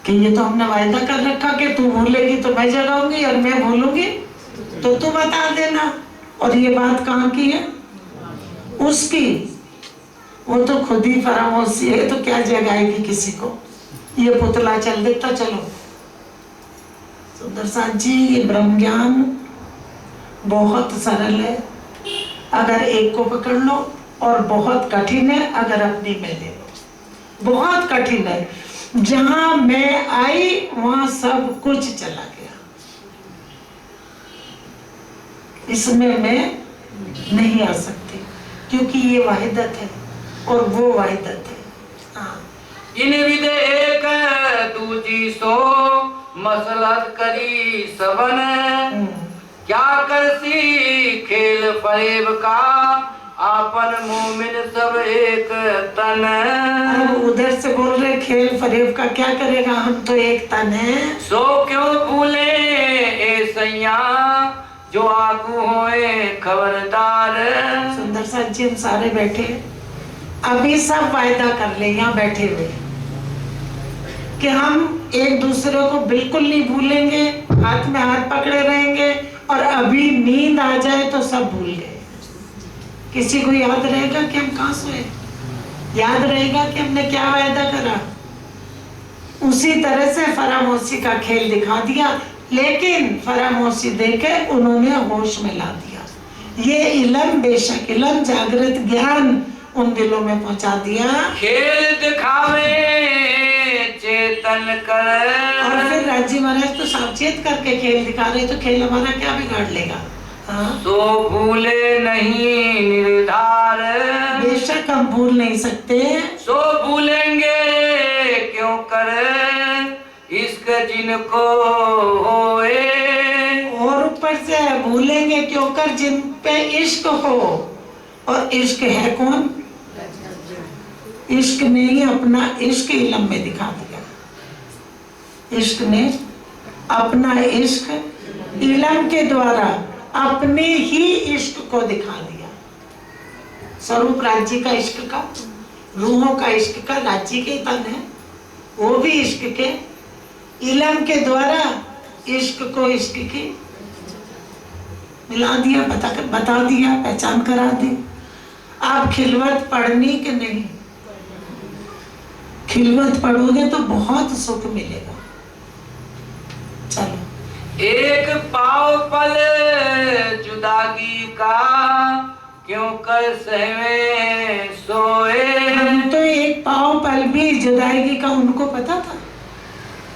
कि ये तो हमने वायदा कर रखा कि तू भूलेगी तो मैं जगाऊंगी और मैं भूलूंगी तो तू बता देना। और ये बात कहाँ की है? उसकी। वो तो खुद ही फरामोशी है, तो क्या जगाएगी किसी को? ये पुतला चल देता। चलो सुंदर साथ जी, ये ब्रह्म ज्ञान बहुत सरल है अगर एक को पकड़ लो, और बहुत कठिन है अगर अपनी में ले लो। बहुत कठिन है। जहां मैं आई वहां सब कुछ चला गया। इसमें मैं नहीं आ सकती क्योंकि ये वाहिदत है और वो वाहिदत है। हाँ। इन विद एक दूजी सो मसलत करी सबन, क्या करसी खेल फरेब का आपन मोमिन सब एक तन। अब उधर से बोल रहे खेल फरेब का क्या करेगा, हम तो एक तन है। सो क्यों भूले ए सैया जो आगू होए खबरदार। सुंदर साथ जी हम सारे बैठे अभी सब वायदा कर ले यहाँ बैठे हुए कि हम एक दूसरे को बिल्कुल नहीं भूलेंगे, हाथ में हाथ पकड़े रहेंगे, और अभी नींद आ जाए तो सब भूल गए। किसी को याद रहेगा कि हम कहाँ सोए? याद रहेगा कि हमने क्या वायदा करा? उसी तरह से फरामोशी का खेल दिखा दिया, लेकिन फरामोशी देके उन्होंने होश में ला दिया। ये इल्म, बेशक इल्म, जागृत ज्ञान उन दिलों में पहुंचा दिया। खेल दिखावे चेतन कर। और फिर राजी महाराज तो सावचेत करके खेल दिखा रहे, तो खेल हमारा क्या बिगाड़ लेगा? हाँ? सो भूले नहीं निर्धार। बेशक हम भूल नहीं सकते। सो भूलेंगे क्यों कर इश्क जिनको होए। और ऊपर से भूलेंगे क्यों कर जिन पे इश्क हो। और इश्क है कौन? इश्क ने ही अपना इश्क इल्म में दिखा दिया। इश्क ने अपना इश्क इल्म के द्वारा अपने ही इश्क को दिखा दिया। स्वरूप राज्य का इश्क का, रूहों का इश्क का, राज्य के तन है वो भी इश्क के, इल्म के द्वारा इश्क को इश्क की मिला दिया, बता दिया, पहचान करा दी। आप खिलवत पढ़नी कि नहीं? खिलवत पढ़ोगे तो बहुत सुख मिलेगा। चलो। एक पाव पल जुदागी का क्यों कर सहवे सोए। हम तो एक पाव पल भी जुदाई का उनको पता था।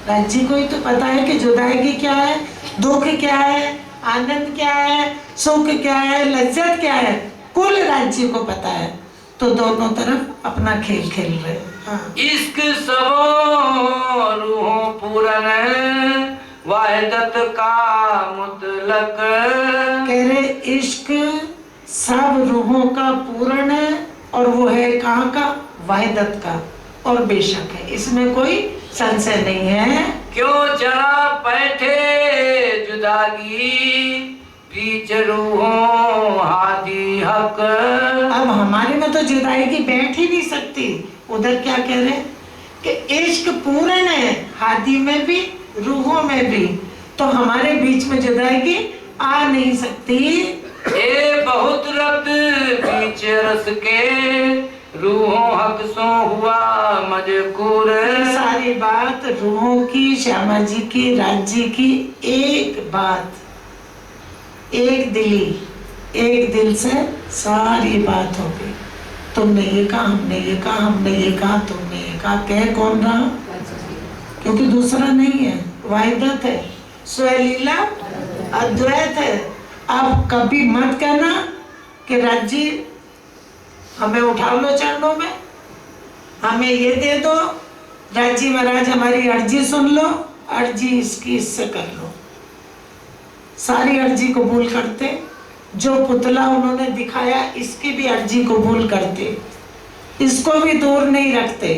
राज्य को ही तो पता है कि जुदाई क्या है, दुख क्या है, आनंद क्या है, सुख क्या है, लज्जत क्या है, कुल राज्य को पता है। तो दोनों तरफ अपना खेल खेल रहे। हाँ। इश्क सबो रूहों पूरन वाहिदत का मुतलक। कह रहे इश्क सब रूहों का पूर्ण है, और वो है कहाँ का? वाहिदत का, और बेशक है, इसमें कोई संशय नहीं है। क्यों जरा बैठे जुदागी बीच रूहों हादी हक। अब हमारे में तो जुदाई की बैठ ही नहीं सकती। उधर क्या कह रहे कि इश्क पूर्ण है, हादी में भी रूहों में भी, तो हमारे बीच में जुदाई की आ नहीं सकती। ए बहुत रब्द बीच रस के रूहों हक सो हुआ मजकूर। सारी बात रूहों की, श्यामा जी की, राज्य की, एक बात, एक दिली, एक दिल से सारी बात हो गई। तुमने ये कहा, हमने ये कहा, हमने ये कहा, तुमने ये कहा। कह कौन रहा? क्योंकि दूसरा नहीं है, वाहिदत है, स्वलीला अद्वैत है। अब कभी मत कहना कि राज्य हमें उठा लो चरणों में, हमें ये दे दो, राज्य महाराज हमारी अर्जी सुन लो, अर्जी इसकी इससे कर लो। सारी अर्जी कबूल करते, जो पुतला उन्होंने दिखाया इसकी भी अर्जी कबूल करते, इसको भी दूर नहीं रखते।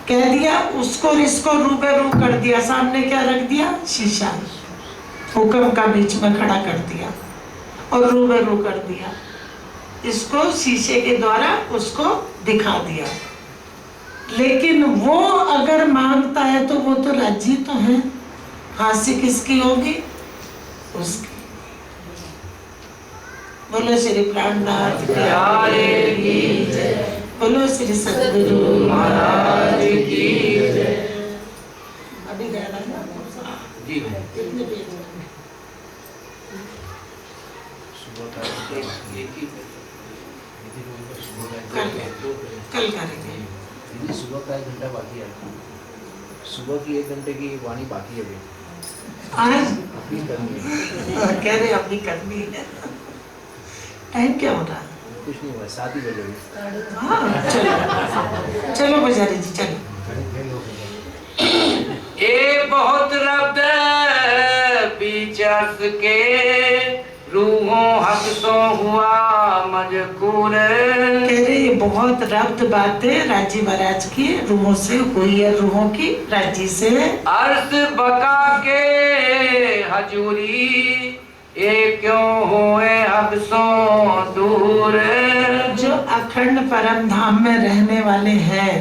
कह दिया उसको, इसको रूबरू कर दिया, सामने क्या रख दिया? शीशा, हुक्म का बीच में खड़ा कर दिया और रूबरू कर दिया। इसको शीशे के द्वारा उसको दिखा दिया। लेकिन वो अगर मांगता है तो वो तो राजी तो है। हास्य किसकी होगी? उसकी। बोलो श्री प्राणनाथ प्यारे की जय। बोलो श्री सद्गुरु महाराज की जय। अभी गाना ना जी कितने पेज में? कल करेंगे। दीदी सुबह का 1 घंटा बाकी है। सुबह की 1 घंटे की वाणी बाकी है अभी। आज अभी करनी है। कह रहे अभी करनी है। टाइम क्या हो रहा है? कुछ नहीं हुआ, 7 ही बजे अभी। हाँ चलो चलो बजारी जी चलो। ये बहुत रब्द बीचस के रूहों हकसों हुआ मजकूर। कह रहे ये बहुत रब्द बातें राजी महाराज की रूहों से हुई है, रूहों की राजी से। अर्श बका के हजूरी ये क्यों हुए हकसों दूर। जो अखंड परम धाम में रहने वाले हैं,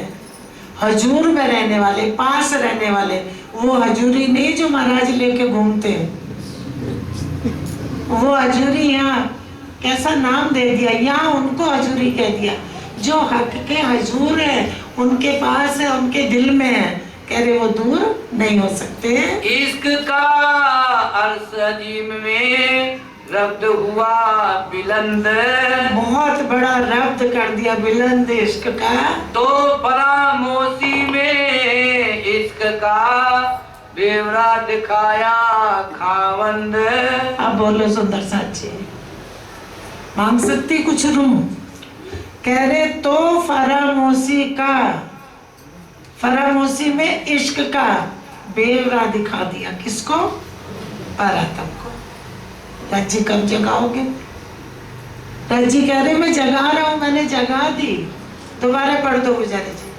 हजूर में रहने वाले, पास रहने वाले, वो हजूरी नहीं जो महाराज लेके घूमते हैं। वो हजूरी यहाँ कैसा नाम दे दिया, यहाँ उनको हजूरी कह दिया। जो हक के हजूर है, उनके पास है, उनके दिल में है, कह रहे वो दूर नहीं हो सकते। इश्क का अर्श अजीम में रब्द हुआ बिलंद। बहुत बड़ा रब्द कर दिया बिलंद इश्क का। तो फरामोशी में इश्क का बेवरा दिखाया खावंद। अब बोलो सुंदर साची, मांग सकती कुछ रूम? कह रहे तो फरामोशी का, फरामोशी में इश्क का बेवरा दिखा दिया। किसको? परात्म को। राजी कब जगाओगे? राजी कह रहे मैं जगा रहा हूं, मैंने जगा दी। दोबारा पढ़ दो गुजारे जी।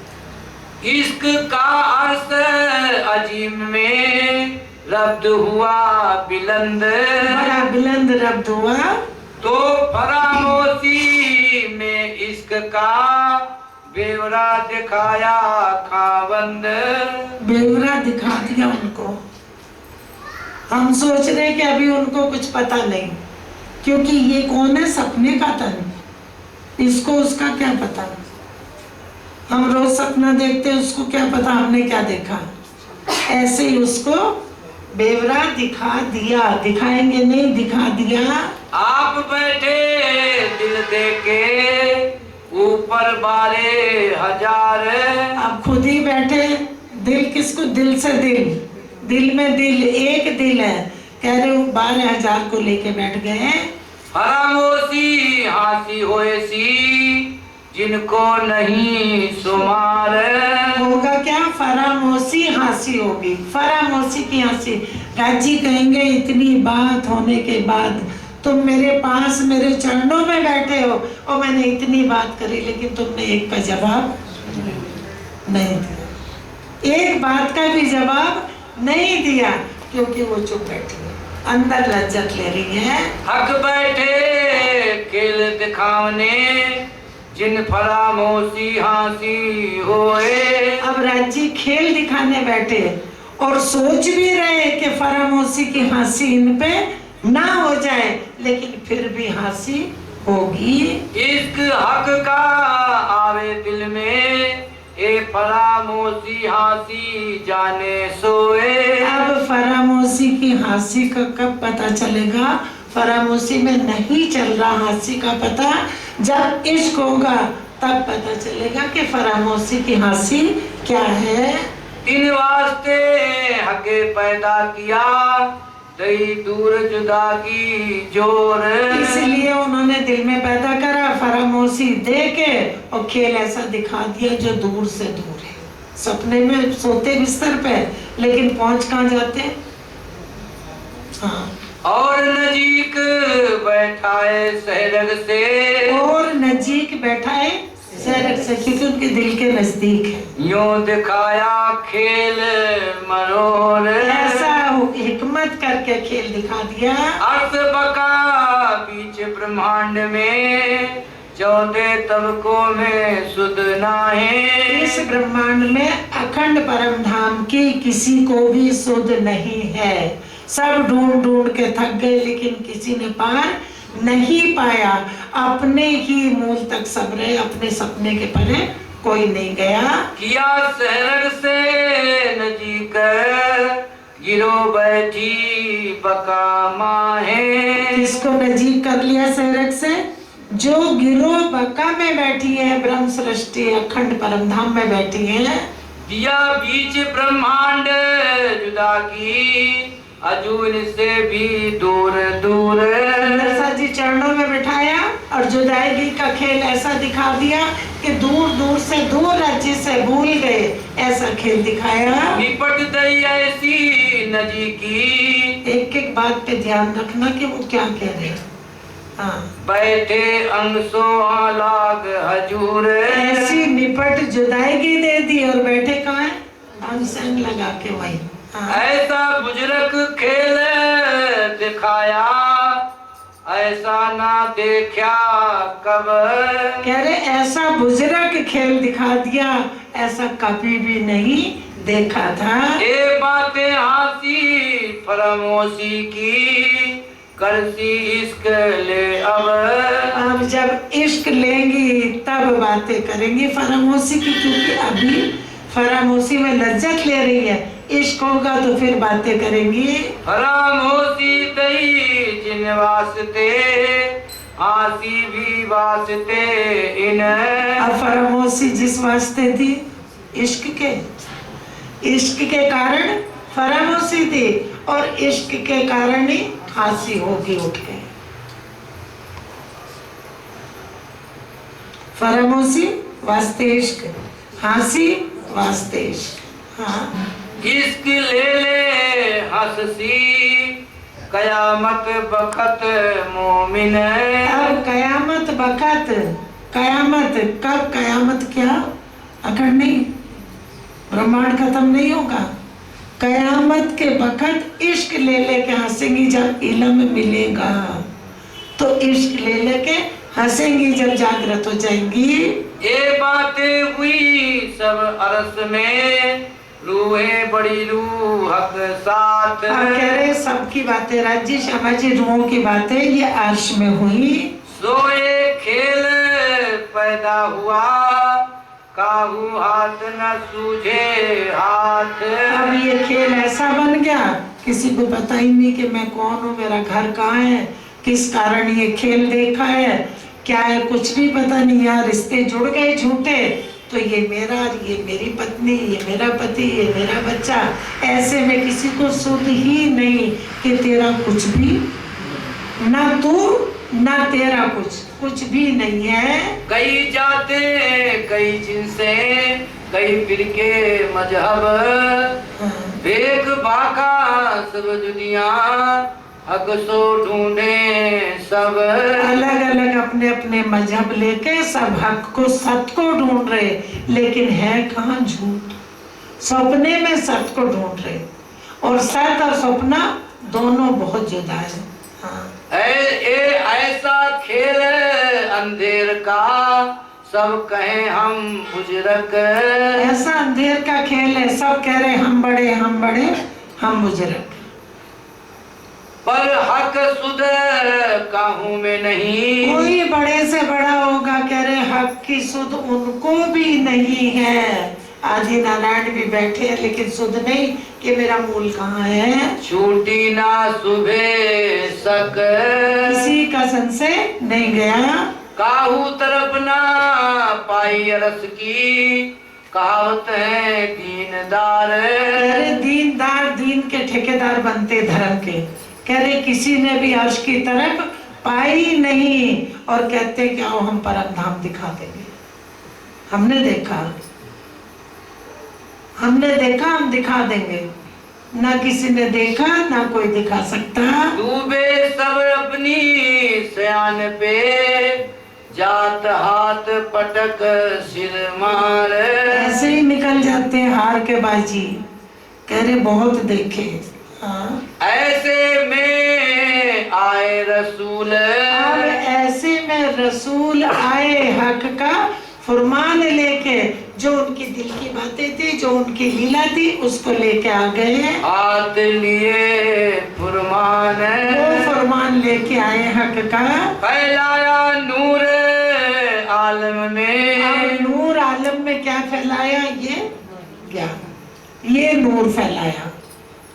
इश्क का अर्श अजीम में रब्द हुआ बिलंद। बड़ा बिलंद रब्द हुआ। तो फरामोशी में इश्क का बेवरा दिखाया खावंद। बेवरा दिखा दिया उनको। हम सोच रहे कि अभी उनको कुछ पता नहीं, क्योंकि ये कौन है? सपने का तन, इसको उसका क्या पता। हम रोज सपना देखते, उसको क्या पता हमने क्या देखा। ऐसे ही उसको बेवरा दिखा दिया, दिखाएंगे नहीं, दिखा दिया। आप बैठे दिल देके ऊपर बारे हजार। आप खुद ही बैठे। दिल किसको? दिल से दिल, दिल में दिल, एक दिल है। कह रहे 12,000 को लेके बैठ गए। फरामोशी हासी होए सी जिनको नहीं सुमार। होगा क्या? फरामोशी हंसी होगी, फरामोशी की हंसी। राजी कहेंगे इतनी बात होने के बाद तुम मेरे पास मेरे चरणों में बैठे हो और मैंने इतनी बात करी, लेकिन तुमने एक का जवाब नहीं दिया, एक बात का भी जवाब नहीं दिया, क्योंकि वो चुप बैठी है, अंदर लज्जत ले रही है। हक बैठे खेल दिखावने जिन फरामोशी हासी होए। अब राजी खेल दिखाने बैठे और सोच भी रहे कि फरामोशी की हंसी इन पे ना हो जाए, लेकिन फिर भी हंसी होगी। इश्क हक का आवे दिल में ए फरामोशी हासी जाने सोए। अब फरामोशी की हंसी का कब पता चलेगा? फरामोशी में नहीं चल रहा हंसी का पता, जब इश्क होगा तब पता चलेगा कि फरामोशी की हंसी क्या है। इन वास्ते हके पैदा किया दई दूर जुदा की जोर। इसलिए उन्होंने दिल में पैदा करा, फरामोशी दे के और खेल ऐसा दिखा दिया जो दूर से दूर है। सपने में सोते बिस्तर पे, लेकिन पहुंच कहाँ जाते? हाँ। और नजीक बैठाए सहरग से। और नजीक बैठाए सहरग से, क्योंकि उनके दिल के नजदीक है। यूं दिखाया खेल मरोर। ऐसा हिकमत करके खेल दिखा दिया। अर्थ बका बीच ब्रह्मांड में 14 तबकों में सुध नाहे। इस ब्रह्मांड में अखंड परम धाम की किसी को भी सुध नहीं है। सब ढूंढ ढूंढ के थक गए लेकिन किसी ने पार नहीं पाया। अपने ही मूल तक सब रहे, अपने सपने के परे कोई नहीं गया। किया शहर से नजीक गिरो बैठी बका माहे। इसको नजीक कर लिया सहरक से, जो गिरो बका में बैठी है, ब्रह्म सृष्टि अखंड परम धाम में बैठी है। दिया बीच ब्रह्मांड जुदा की अजून से भी दूर दूर। नरसा जी चरणों में बिठाया और जुदाई का खेल ऐसा दिखा दिया कि दूर दूर से, दूर राज्य से भूल गए, ऐसा खेल दिखाया। निपट गई ऐसी नजीकी। एक एक बात पे ध्यान रखना कि वो क्या कह रहे हैं। हाँ, बैठे अंगसो लाग हजूर। ऐसी निपट जुदाई दे दी और बैठे कहाँ है? अंग संग लगा के वही। हाँ। ऐसा बुजुर्ग खेल दिखाया ऐसा ना देखा कब। कह रहे ऐसा बुजुर्ग खेल दिखा दिया, ऐसा कभी भी नहीं देखा था। ये बातें हंसी फरामोशी की करसी इश्क ले अब जब इश्क लेंगी तब बातें करेंगी फरामोशी की, क्योंकि अभी फरामोशी में लज्जत ले रही है। इश्क होगा तो फिर बातें करेंगी। फरामोशी दई जिन वास्ते आसी भी वास्ते इन। अब फरामोशी जिस वास्ते थी, इश्क के कारण फरामोशी थी और इश्क के कारण ही फांसी होगी उठ के। फरामोशी वास्ते इश्क, फांसी वास्ते इश्क। हाँ, इश्क ले ले हंसी कयामत बखत मोमिन। अब कयामत बखत, कयामत कब? कयामत क्या? अकड़ नहीं, ब्रह्मांड खत्म नहीं होगा। कयामत के बखत इश्क ले लेके हंसेंगी जब इल्म मिलेगा, तो इश्क ले लेके हंसेंगी जब जागृत हो जाएंगी। ये बातें हुई सब अरस में रूहे बड़ी रूह हक साथ। आप कह रहे सबकी बातें राज्य श्यामा जी, रूहों की बातें ये अर्श में हुई। सोए खेल पैदा हुआ काहू हाथ न सूझे हाथ। अब ये खेल ऐसा बन गया किसी को पता ही नहीं कि मैं कौन हूँ, मेरा घर कहाँ है, किस कारण ये खेल देखा है, क्या है, कुछ भी पता नहीं। यार रिश्ते जुड़ गए झूठे, तो ये मेरा, ये मेरी पत्नी, ये मेरा पति, ये मेरा बच्चा। ऐसे में किसी को सुध ही नहीं कि तेरा कुछ भी, ना तू ना तेरा कुछ भी नहीं है। कई जाते कई जिनसे कई फिरके मजहब एक बाका सब दुनिया हक सो ढूंढे सब। अलग अलग अपने अपने मजहब लेके सब हक को, सत्य को ढूंढ रहे, लेकिन है कहाँ? झूठ। सपने में सत्य को ढूंढ रहे, और सत्य और सपना दोनों बहुत जुदा है। हाँ। ऐसा खेल अंधेर का सब कहे हम बुजुर्ग। ऐसा अंधेर का खेल है, सब कह रहे हम बड़े हम बड़े हम बुजुर्ग, पर हक सुध काहू में नहीं। कोई बड़े से बड़ा होगा, कह रहे हक की सुध उनको भी नहीं है। आदि नारायण भी बैठे हैं लेकिन सुध नहीं कि मेरा मूल कहाँ है। छूटी ना सुबह सक किसी का संशय नहीं गया। काहू तरफ ना पाई अरस की कहावत है दीनदार। कह रहे दीनदार दीन के ठेकेदार बनते धर्म के। कह रहे किसी ने भी अर्श की तरफ पाई नहीं, और कहते कि आओ हम परम धाम दिखा देंगे। हमने देखा हम दिखा देंगे। ना किसी ने देखा ना कोई दिखा सकता। डूबे सब अपनी सयान पे जात हाथ पटक सिर मार। ऐसे ही निकल जाते हैं हार के बाजी। कह रहे बहुत देखे। हाँ। ऐसे में आए रसूल। अब ऐसे में रसूल आए हक का फरमान लेके, जो उनकी दिल की बातें थी, जो उनकी लीला थी, उसको लेके आ गए। हाथ लिए फरमान वो फरमान लेके आए हक का, फैलाया नूर आलम में। और नूर आलम में क्या फैलाया? ये ज्ञान, ये नूर फैलाया।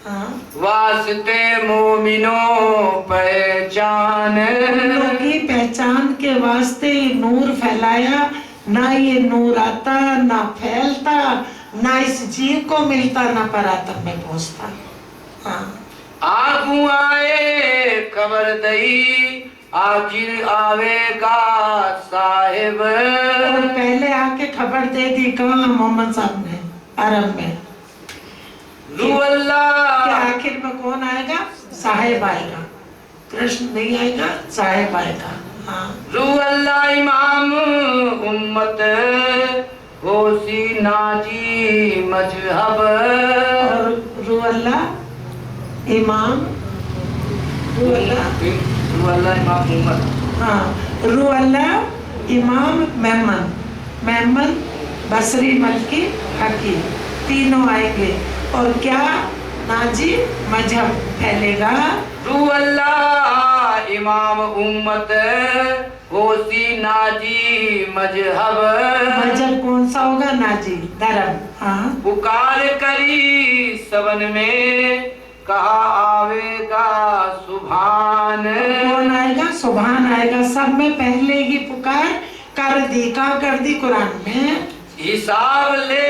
हाँ, वास्ते मोमिनों पहचान, उन की पहचान के वास्ते नूर फैलाया। ना ये नूर आता, ना फैलता, ना इस जीव को मिलता, ना परात्म में पहुंचता। हाँ, आगू आए खबर दई, आखिर आवेगा साहिब। और पहले आके खबर दे दी, कहाँ? मोहम्मद साहब ने अरब में। रू अल्लाह कि आखिर में कौन आएगा? साहिब आएगा। कृष्ण नहीं आएगा, साहिब आएगा। हाँ, रू अल्लाह इमाम उम्मत, होसी नाजी मजहब। और रू अल्लाह इमाम, रू अल्लाह, रू अल्लाह इमाम उम्मत। हाँ, रू अल्लाह इमाम मेमन, मेमन बसरी मलकी हकीम, तीनों आएंगे। और क्या? नाजी मजहब फैलेगा। रू अल्लाह इमाम उम्मत, होसी नाजी मजहब। मजहब कौन सा होगा? नाजी धर्म। हाँ, पुकार करी सबन में, कहा आवेगा सुभान। कौन आएगा? सुभान आएगा। सब में पहले ही पुकार कर दी। कहाँ कर दी? कुरान में। हिसाब ले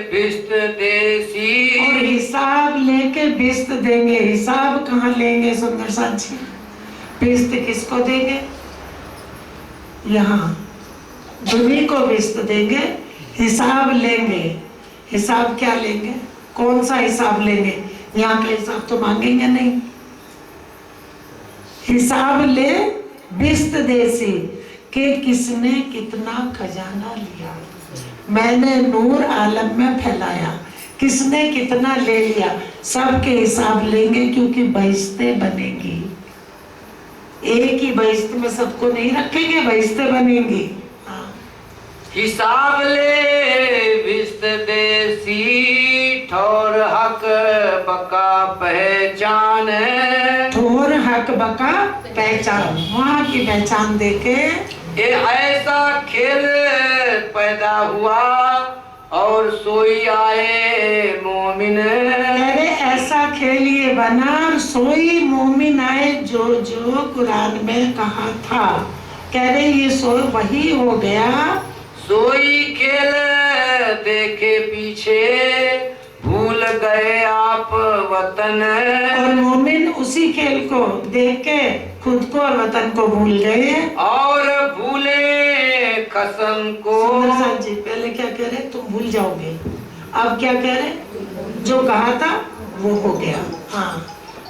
बिस्त देसी, और हिसाब लेके बिस्त देंगे। हिसाब कहाँ लेंगे सुंदर साथ जी? बिस्त किसको देंगे? यहाँ दुनिया को बिस्त देंगे, हिसाब लेंगे। हिसाब क्या लेंगे? कौन सा हिसाब लेंगे? यहाँ का हिसाब तो मांगेंगे नहीं। हिसाब ले बिस्त देसी कि किसने कितना खजाना लिया, मैंने नूर आलम में फैलाया, किसने कितना ले लिया, सबके हिसाब लेंगे। क्योंकि बहिश्तें बनेंगी। एक ही बहिश्त में सबको नहीं रखेंगे, बहिश्तें बनेंगी। हाँ, हिसाब ले बिस्त देसी, ठौर हक बका पहचान। ठोर हक बका पहचान, वहाँ की पहचान देके ये ऐसा खेल पैदा हुआ, और सोई आए मोमिन। अरे ऐसा खेल ये बना, सोई मोमिन आए, जो जो कुरान में कहा था। कह रहे ये सोई वही हो गया। सोई खेल देखे पीछे, भूल गए आप वतन। और मोमिन उसी खेल को देख के खुद को और वतन को भूल गए। और भूले कसम को। सुंदर साथ जी पहले क्या कह रहे? तुम भूल जाओगे। अब क्या कह रहे? जो कहा था वो हो गया। हाँ,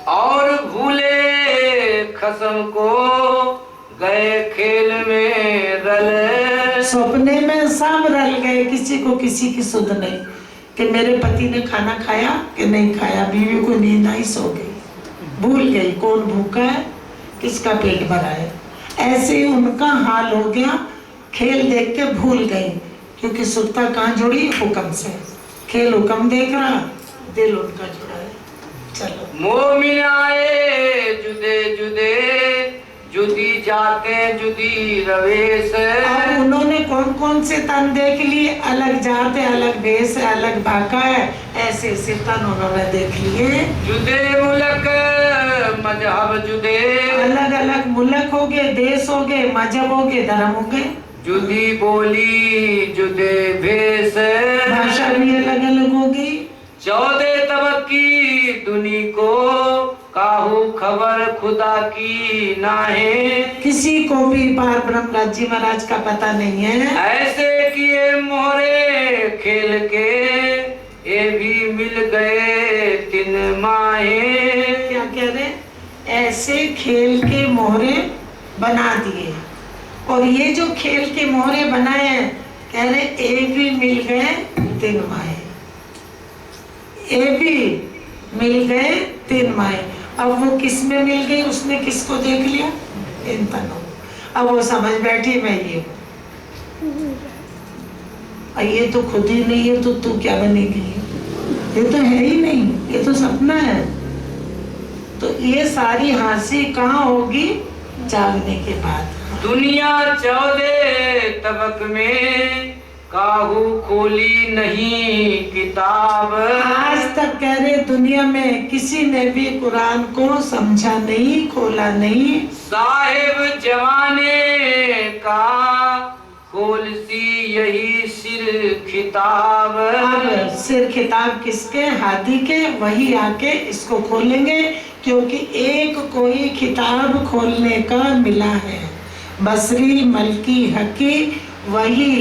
और भूले कसम को, गए खेल में रल। सपने में सब रल गए, किसी को किसी की सुध नहीं कि मेरे पति ने खाना खाया कि नहीं खाया, बीवी को नींद आई, सो गई, भूल गई कौन भूखा है, किसका पेट भरा है। ऐसे ही उनका हाल हो गया, खेल देख के भूल गई। क्योंकि सुरता कहाँ जुड़ी? हुक्म से। खेल हुक्म देख रहा, दिल उनका जुड़ा है। चलो, मोमिन आए जुदे जुदे, जुदी जाते जुदी रवेश। अब उन्होंने कौन कौन से तन देख लिए? अलग जात है, अलग भेष है, अलग भाका है, ऐसे ऐसे तन उन्होंने देख लिए। जुदे मुल्क मजहब जुदे, अलग अलग मुल्क हो गए, देश हो गए, मजहब हो गए, धर्म हो गए, जुदी बोली जुदे भेष। भाषा भी अलग अलग होगी। 14 तबकी दुनी को, काहू खबर खुदा की नाहे। किसी को भी पार ब्रह्मराज जी महाराज का पता नहीं है। ऐसे किए मोहरे खेल के, ये भी मिल गए 3 माहे। क्या कह रहे? ऐसे खेल के मोहरे बना दिए, और ये जो खेल के मोहरे बनाए हैं, कह रहे ये भी मिल गए 3 माहे, ये भी मिल गए 3 माहे। अब वो किस में मिल गई? उसने किसको देख लिया? इन तनों। अब वो समझ बैठी मैं ये हूँ। और ये तो खुद ही नहीं है तो तू क्या बनेगी? ये तो है ही नहीं, ये तो सपना है। तो ये सारी हंसी कहाँ होगी? जागने के बाद। दुनिया 14 तबक में काहू खोली नहीं किताब। आज तक कह रहे दुनिया में किसी ने भी कुरान को समझा नहीं, खोला नहीं। साहिब जवाने का खोल सी यही सिर खिताब। अब सिर खिताब किसके? हादी के। वही आके इसको खोलेंगे, क्योंकि एक कोई खिताब खोलने का मिला है। बसरी मलकी हकी वही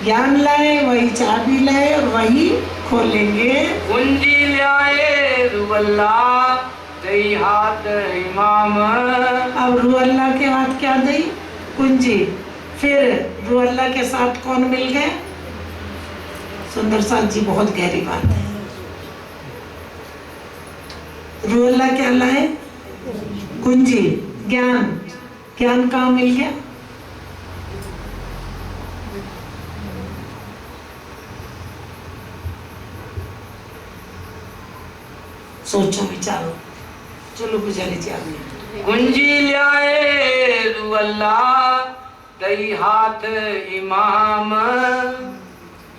ज्ञान लाए, वही चाबी लाए और वही खोलेंगे। कुंजी लाए रुअल्ला दई हाथ इमाम। अब रू अल्लाह के हाथ क्या दई? कुंजी। फिर रू अल्लाह के साथ कौन मिल गए? सुंदर साथ जी, बहुत गहरी बात है। रू अल्लाह क्या लाए? कुंजी। ज्ञान। ज्ञान कहाँ मिल गया? सोचो विचारो। चलो गुजारी जी आपने। कुंजी लाए रुअल्ला दई हाथ इमाम।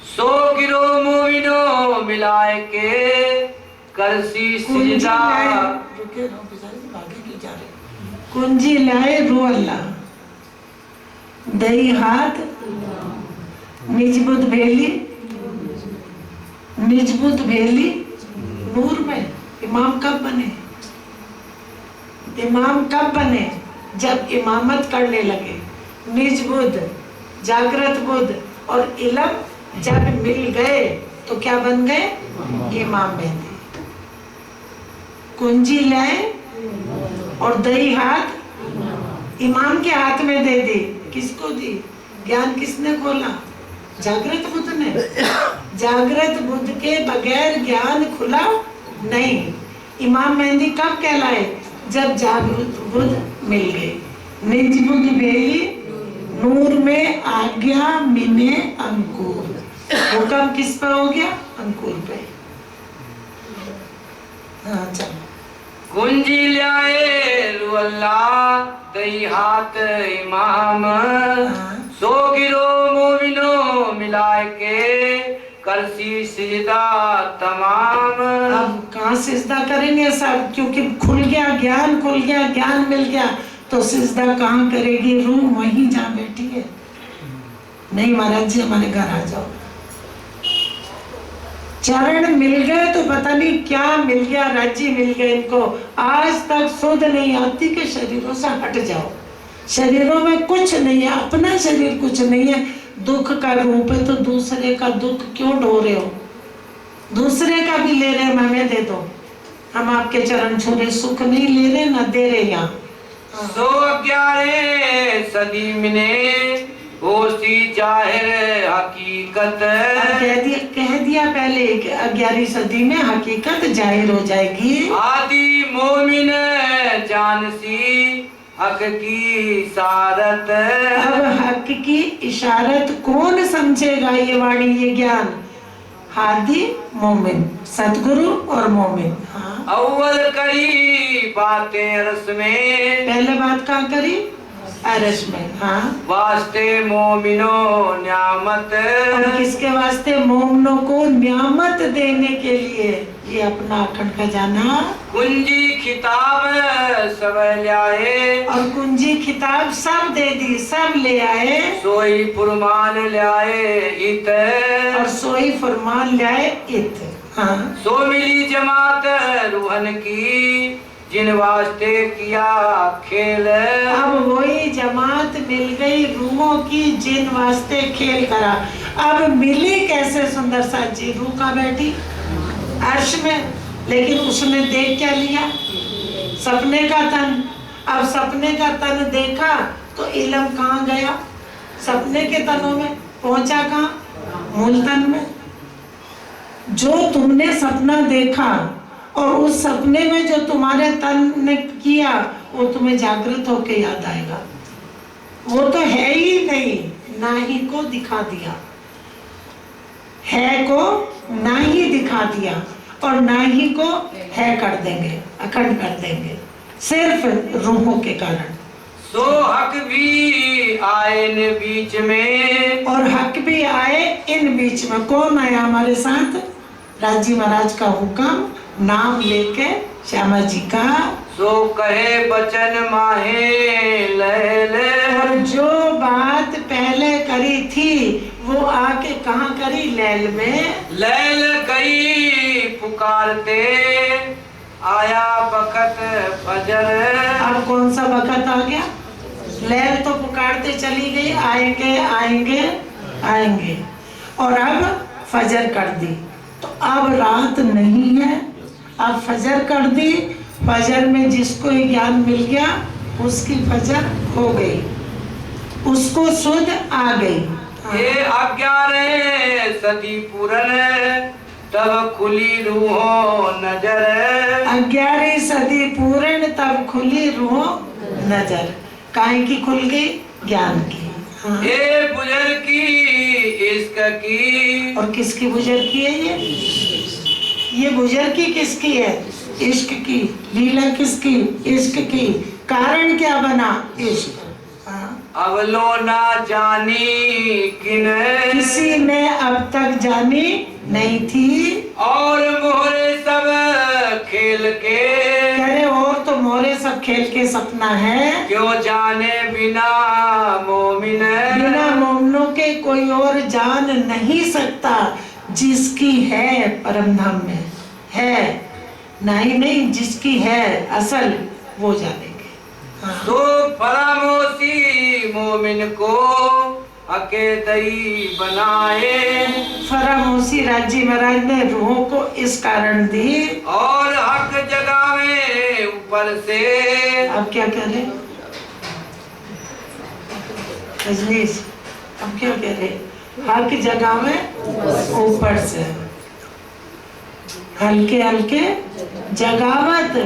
100 गिरो मोमिनो मिलाए के करसी कुंजी सिजदा। लाए, रुके रहो गुजारी जी, आगे क्यों जा रहे? कुंजी लाए रू अल्लाह दई हाथ निजबुत भेली। निजबुत भेली नूर में। इमाम कब बने? इमाम कब बने? जब इमामत करने लगे। निज बुद्ध, जागृत बुद्ध और इल्म जब मिल गए तो क्या बन गए? इमाम बन गए। कुंजी लाए और दही हाथ इमाम के हाथ में दे दी। किसको दी? ज्ञान किसने खोला? जागृत बुद्ध ने। जागृत बुद्ध के बगैर ज्ञान खुला नहीं। इमाम मेहंदी कब कहलाए? जब जागृत बुद्ध मिल गए। निज बुद्ध भेली नूर में आज्ञा मिने अंकुर। हुक्म किस पे हो गया? अंकुर पे। हाँ चलो। कुंजी लाए रुअल्ला दई हाथ इमाम। 100 गिरो मोमिनो मिलाए के करसी सिजदा तमाम। अब कहाँ सिजदा करेंगे सब? क्योंकि खुल गया ज्ञान, खुल गया ज्ञान मिल गया तो सिजदा कहाँ करेगी? रूह वहीं जहाँ बैठी है। नहीं महाराज जी हमारे घर आ जाओ। चरण मिल गए तो पता नहीं क्या मिल गया, राज्य मिल गए इनको। आज तक सुध नहीं आती कि शरीरों से हट जाओ। शरीरों में कुछ नहीं है, अपना शरीर कुछ नहीं है। दुख का रूप है तो दूसरे का दुख क्यों ढो रहे हो? दूसरे का भी ले रहे, हमें दे दो। हम आपके चरण छू रहे, सुख नहीं ले रहे ना दे रहे। यहाँ 111 सदी में होसी जाहिर हकीकत। कह दिया पहले कि 11वीं सदी में हकीकत जाहिर हो जाएगी। आदि मोमिन जानसी हक की इशारत। अब हक की इशारत कौन समझेगा? ये वाणी, ये ज्ञान। हादी मोमिन, सतगुरु और मोमिन। हाँ। अव्वल करी बातें रस में। पहले बात कहाँ करी? अरश में। हाँ। वास्ते मोमिनो न्यामत। और किसके वास्ते? मोमिनों को न्यामत देने के लिए। ये अपना अखंड खजाना। कुंजी खिताब सब लाए। और कुंजी खिताब सब दे दी, सब ले आए। सोई फुरमान लाए इत। और सोई फरमान लाए इत। हाँ। सो मिली जमात रूहन की जिन वास्ते किया खेल। अब वही जमात मिल गई रूहों की जिन वास्ते खेल करा। अब मिली कैसे? सुंदर साथ जी रूह का बैठी अर्श में, लेकिन उसने देख क्या लिया? सपने का तन। अब सपने का तन देखा तो इल्म कहाँ गया? सपने के तनों में पहुंचा कहाँ? मूल तन में। जो तुमने सपना देखा और उस सपने में जो तुम्हारे तन ने किया वो तुम्हें जागृत होके याद आएगा। वो तो है ही नहीं, ना ही को दिखा दिया, है को ना ही दिखा दिया और ना ही को है कर देंगे, अखंड कर देंगे, सिर्फ रूहों के कारण। सो हक भी आए इन बीच में, और हक भी आए इन बीच में। कौन आया हमारे साथ? राजी महाराज का हुक्म नाम लेके श्यामा जी का। सो कहे बचन माहे लैल, और जो बात पहले करी थी वो आके कहाँ करी? लैल में। लैल कई पुकारते आया बखत फजर। अब कौन सा बखत आ गया? लैल तो पुकारते चली गई, आएंगे आएंगे आएंगे, और अब फजर कर दी। तो अब रात नहीं है, अब फजर कर दी। फजर में जिसको ये ज्ञान मिल गया उसकी फजर हो गई, उसको सुध आ गई। ये 11 सदी पूरन तब खुली रूहों नजर। 11वीं सदी पूर्ण तब खुली रूहों नजर। काहे की खुल गई? ज्ञान की। हाँ। ये बुजर की इश्क की। और किसकी बुजर की है ये बुजर की किसकी है? इश्क की। लीला किसकी? इश्क की। कारण क्या बना? इश्क। हाँ। अब लो ना जानी किन, किसी ने अब तक जानी नहीं थी। और मोहरे सब खेल के। कह रहे और तो मोरे सब खेल के सपना है। क्यों जाने बिना मोमिन, बिना मोमनों के कोई और जान नहीं सकता। जिसकी है परम धाम में है, नहीं जिसकी है असल वो जानेंगे। हाँ। तो फरामोशी मोमिन को अकेदई बनाए। फरामोशी राजी महाराज ने रूहों को इस कारण दी। और हक जगावे ऊपर से। अब क्या कह रहे रजनीश? अब क्या कह रहे? हक जगावे ऊपर से, हल्के हल्के जगावत,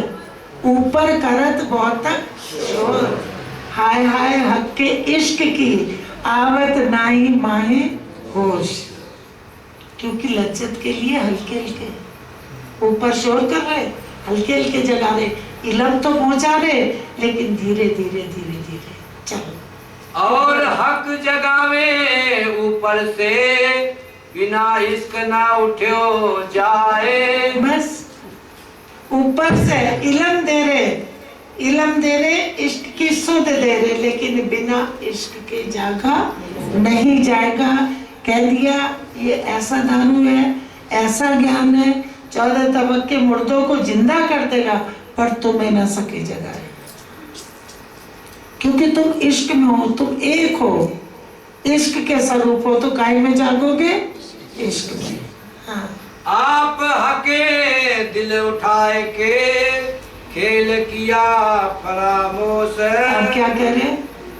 ऊपर करत बहुत तक शोर। हाय हाय हक के इश्क की आवत नाई माहे होश। क्योंकि लज्जत के लिए हल्के हल्के ऊपर शोर कर रहे, हल्के हल्के जगा रहे, इलम तो पहुंचा रहे लेकिन धीरे धीरे धीरे धीरे चलो। और हक जगावे ऊपर से बिना इश्क ना उठो जाए। बस ऊपर से इलम दे रहे, इश्क की सुध दे रहे, लेकिन बिना इश्क के जागा नहीं जाएगा। कह दिया ये ऐसा दारू है, ऐसा ज्ञान है, 14 तबक के मुर्दों को जिंदा कर देगा, पर तुम्हें न सके जगाए। क्योंकि तुम इश्क में हो, तुम एक हो, इश्क के स्वरूप हो, तो काय में जागोगे? इश्क में। हाँ। आप हके दिल उठाए के खेल किया फरामोश। अब क्या कह रहे?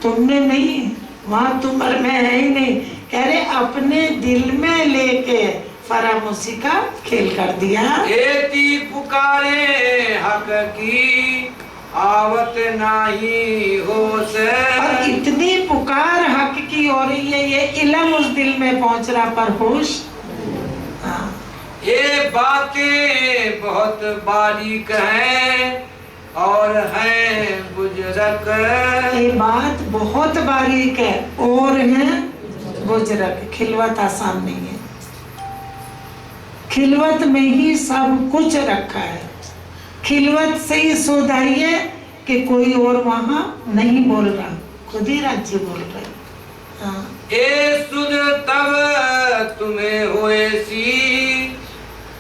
तुमने नहीं, वहां तुम और मैं है ही नहीं। कह रहे अपने दिल में लेके फरामोशी का खेल कर दिया। एती पुकारे हक की आवत नाही होश। और इतनी पुकार हक की हो रही है, ये इलम उस दिल में पहुंच रहा, पर होश। हाँ। ये बातें बहुत बारीक हैं और हैं बुजुर्ग। ये बात बहुत बारीक है और है बुजुर्ग। खिलवत आसान नहीं है, खिलवत में ही सब कुछ रखा है। खिलवत से ही सुध आई है कि कोई और वहां नहीं बोल रहा, खुद ही राज्य बोल रहे। हाँ। ए सुध तब तुम्हें होए सी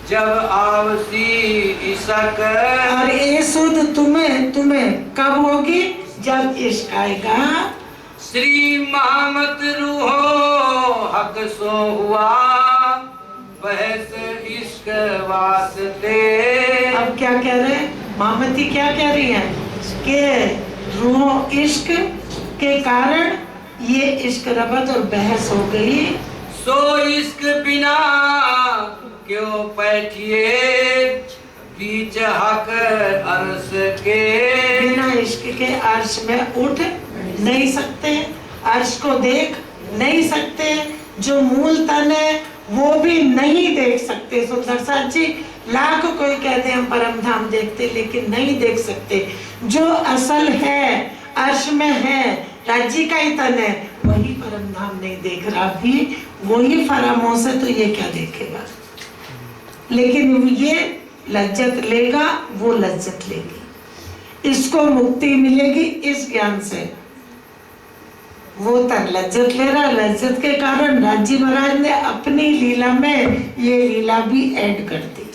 जब आवसी इशक। और ये सुध तुम्हें कब होगी? जब इश्क आएगा। श्री मोहम्मद रूहो हक सो हुआ बहस इश्क वास्ते। अब क्या कह रहे हैं? मामती क्या कह रही है कि रूह इश्क के कारण ये इश्क रबत और बहस हो गई। सो इश्क बिना क्यों बैठिए बीच हक अर्श के। बिना इश्क के अर्श में उठ नहीं सकते, अर्श को देख नहीं सकते, जो मूल तन है वो भी नहीं देख सकते। सुंदर साथ जी, लाख कोई कहते हम परम धाम देखते, लेकिन नहीं देख सकते। जो असल है, अर्श में है, राज्य का ही तन है, वही परम धाम नहीं देख रहा। भी वही फरामों से तो ये क्या देखेगा, लेकिन ये लज्जत लेगा, वो लज्जत लेगी, इसको मुक्ति मिलेगी इस ज्ञान से। वो तन लज्जत ले रहा, लज्जत के कारण राज्य महाराज ने अपनी लीला में ये लीला भी ऐड कर दी।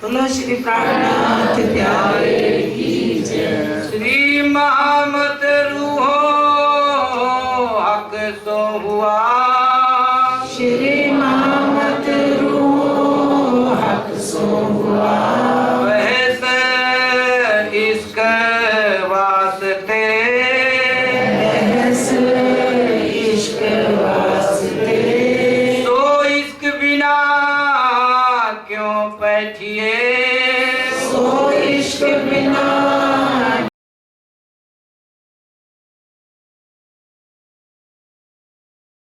बोलो श्री प्राणनाथ प्यारे की जय। श्री महामत रूहो हक सो हुआ